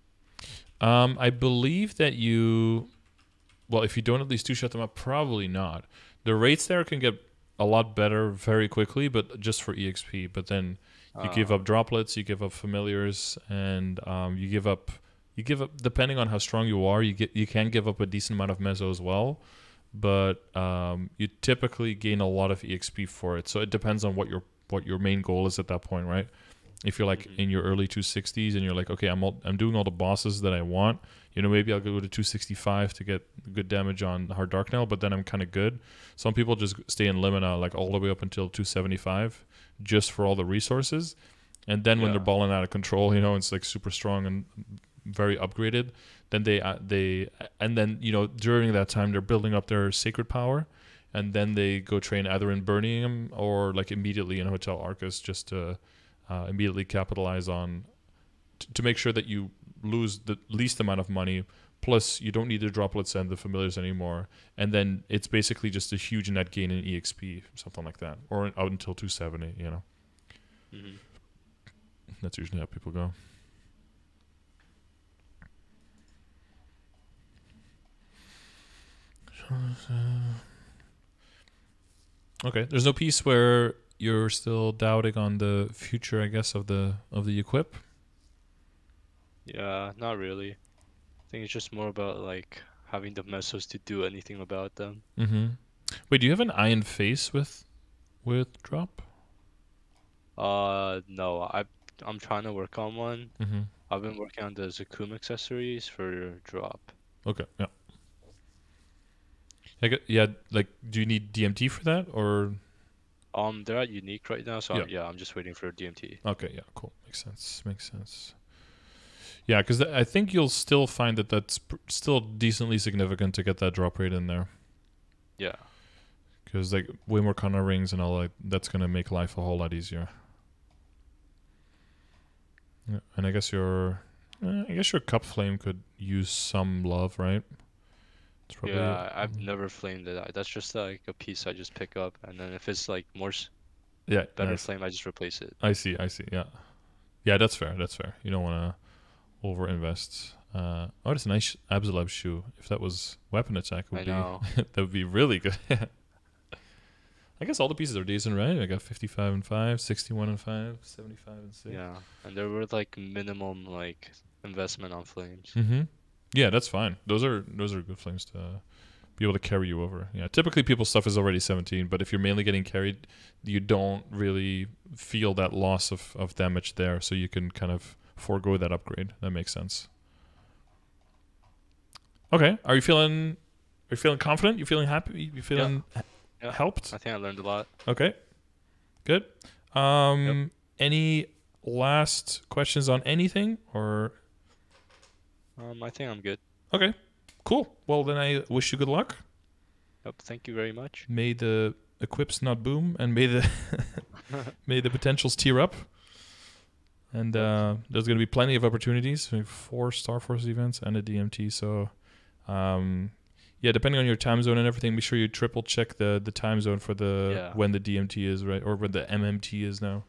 I believe that if you don't at least 2-shot them up, probably not. The rates there can get a lot better very quickly, but just for EXP. But then you give up droplets, you give up familiars, and you give up depending on how strong you are, you can give up a decent amount of meso as well. But you typically gain a lot of EXP for it. So it depends on what your main goal is at that point, right? If you're like in your early 260s and you're like, okay, I'm doing all the bosses that I want, maybe I'll go to 265 to get good damage on Hard Dark Nail, but then I'm kind of good. Some people just stay in Limina like all the way up until 275 just for all the resources. And then when they're balling out of control, it's like super strong and very upgraded, then during that time they're building up their sacred power, and then they go train either in Birmingham or like immediately in Hotel Arcus, just to immediately capitalize on to make sure that you lose the least amount of money, plus you don't need the droplets and the familiars anymore, and then it's basically just a huge net gain in EXP, something like that, or out until 270. That's usually how people go. Okay, there's no piece where you're still doubting on the future, I guess, of the equip. Yeah, not really. I think it's just more about like having the mesos to do anything about them. Wait, do you have an iron face with drop? No, I'm trying to work on one. I've been working on the Zakum accessories for drop. Okay, yeah. Like, do you need DMT for that, or? They're at unique right now, so I'm just waiting for DMT. Okay, yeah, cool. Makes sense. Yeah, because I think you'll still find that that's still decently significant to get that drop rate in there. Yeah. Because like way more Connor rings and all, like that's gonna make life a whole lot easier. Yeah, and I guess your cup flame could use some love, right? Yeah, I've never flamed it. That's just like a piece I just pick up, and then if it's like more better flame, I just replace it. I see. Yeah, that's fair. You don't want to over-invest. It's a nice Absolab shoe. If that was weapon attack, that would be really good. I guess all the pieces are decent, right? I got 55 and 5, 61 and 5, 75 and 6. Yeah, and they're worth like minimum like investment on flames. Yeah, that's fine. Those are good flames to be able to carry you over. Yeah, typically people's stuff is already 17, but if you're mainly getting carried, you don't really feel that loss of damage there, so you can kind of forego that upgrade. That makes sense. Okay, are you feeling confident? You feeling happy? You feeling helped? I think I learned a lot. Okay, good. Any last questions on anything, or? I think I'm good. Okay, cool. Well, then I wish you good luck. Yep, thank you very much. May the equips not boom, and may the may the potentials tear up. And there's going to be plenty of opportunities. We have 4 Star Force events and a DMT. So, depending on your time zone and everything, make sure you triple check the time zone for when the DMT is, right, or when the MMT is now.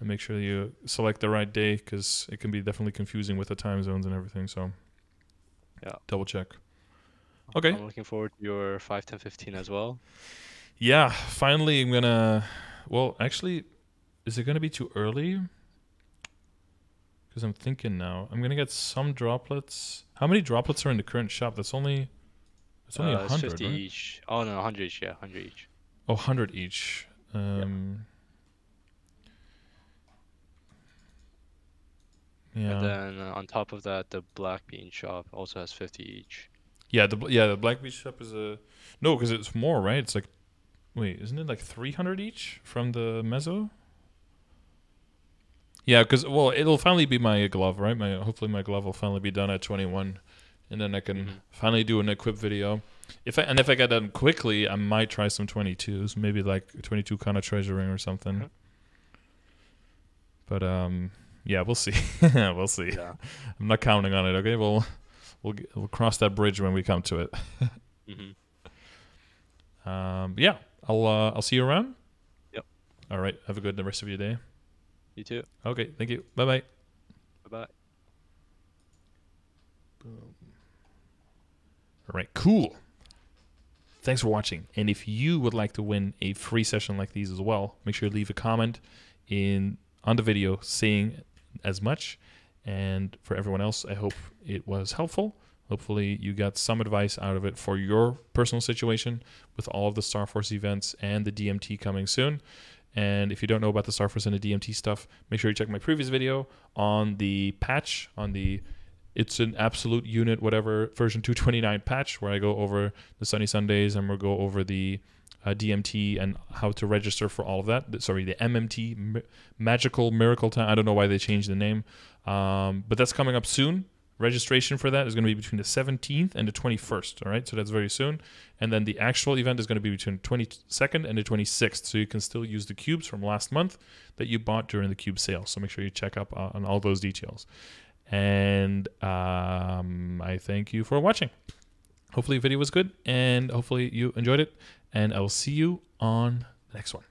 And make sure you select the right day, because it can be definitely confusing with the time zones and everything. So, double check. Okay. I'm looking forward to your 5, 10, 15 as well. Yeah, finally I'm gonna. Well, actually, is it gonna be too early? Because I'm thinking now I'm gonna get some droplets. How many droplets are in the current shop? That's only. It's only It's 100, 50 right? each. Oh no, 100 each. Yeah, 100 each. Oh, 100 each. Yeah. And Yeah. then on top of that, the Black Bean shop also has 50 each. Yeah, the Black Beach shop is a no, because it's more, right? It's like, wait, isn't it like 300 each from the mezzo? Yeah, because well, it'll finally be my glove, right? Hopefully my glove will finally be done at 21, and then I can finally do an equip video. If I get done quickly, I might try some 22s, maybe like 22 kind of treasure ring or something. But yeah, we'll see. We'll see. Yeah. I'm not counting on it. Okay, we'll cross that bridge when we come to it. Yeah, I'll see you around. Yep. All right. Have a good rest of your day. You too. Okay. Thank you. Bye bye. Bye bye. Boom. All right. Cool. Thanks for watching. And if you would like to win a free session like these as well, make sure you leave a comment on the video saying as much. And for everyone else, I hope it was helpful. Hopefully you got some advice out of it for your personal situation with all of the Star Force events and the DMT coming soon. And if you don't know about the Star Force and the DMT stuff, make sure you check my previous video on the patch, it's an absolute unit, whatever, version 229 patch, where I go over the Sunny Sundays and we'll go over the DMT and how to register for all of that. Sorry, the MMT, Magical Miracle Time. I don't know why they changed the name, but that's coming up soon. Registration for that is going to be between the 17th and the 21st, all right? So that's very soon. And then the actual event is going to be between the 22nd and the 26th, so you can still use the cubes from last month that you bought during the cube sale. So make sure you check up on all those details. And I thank you for watching. Hopefully the video was good, and hopefully you enjoyed it, and I will see you on the next one.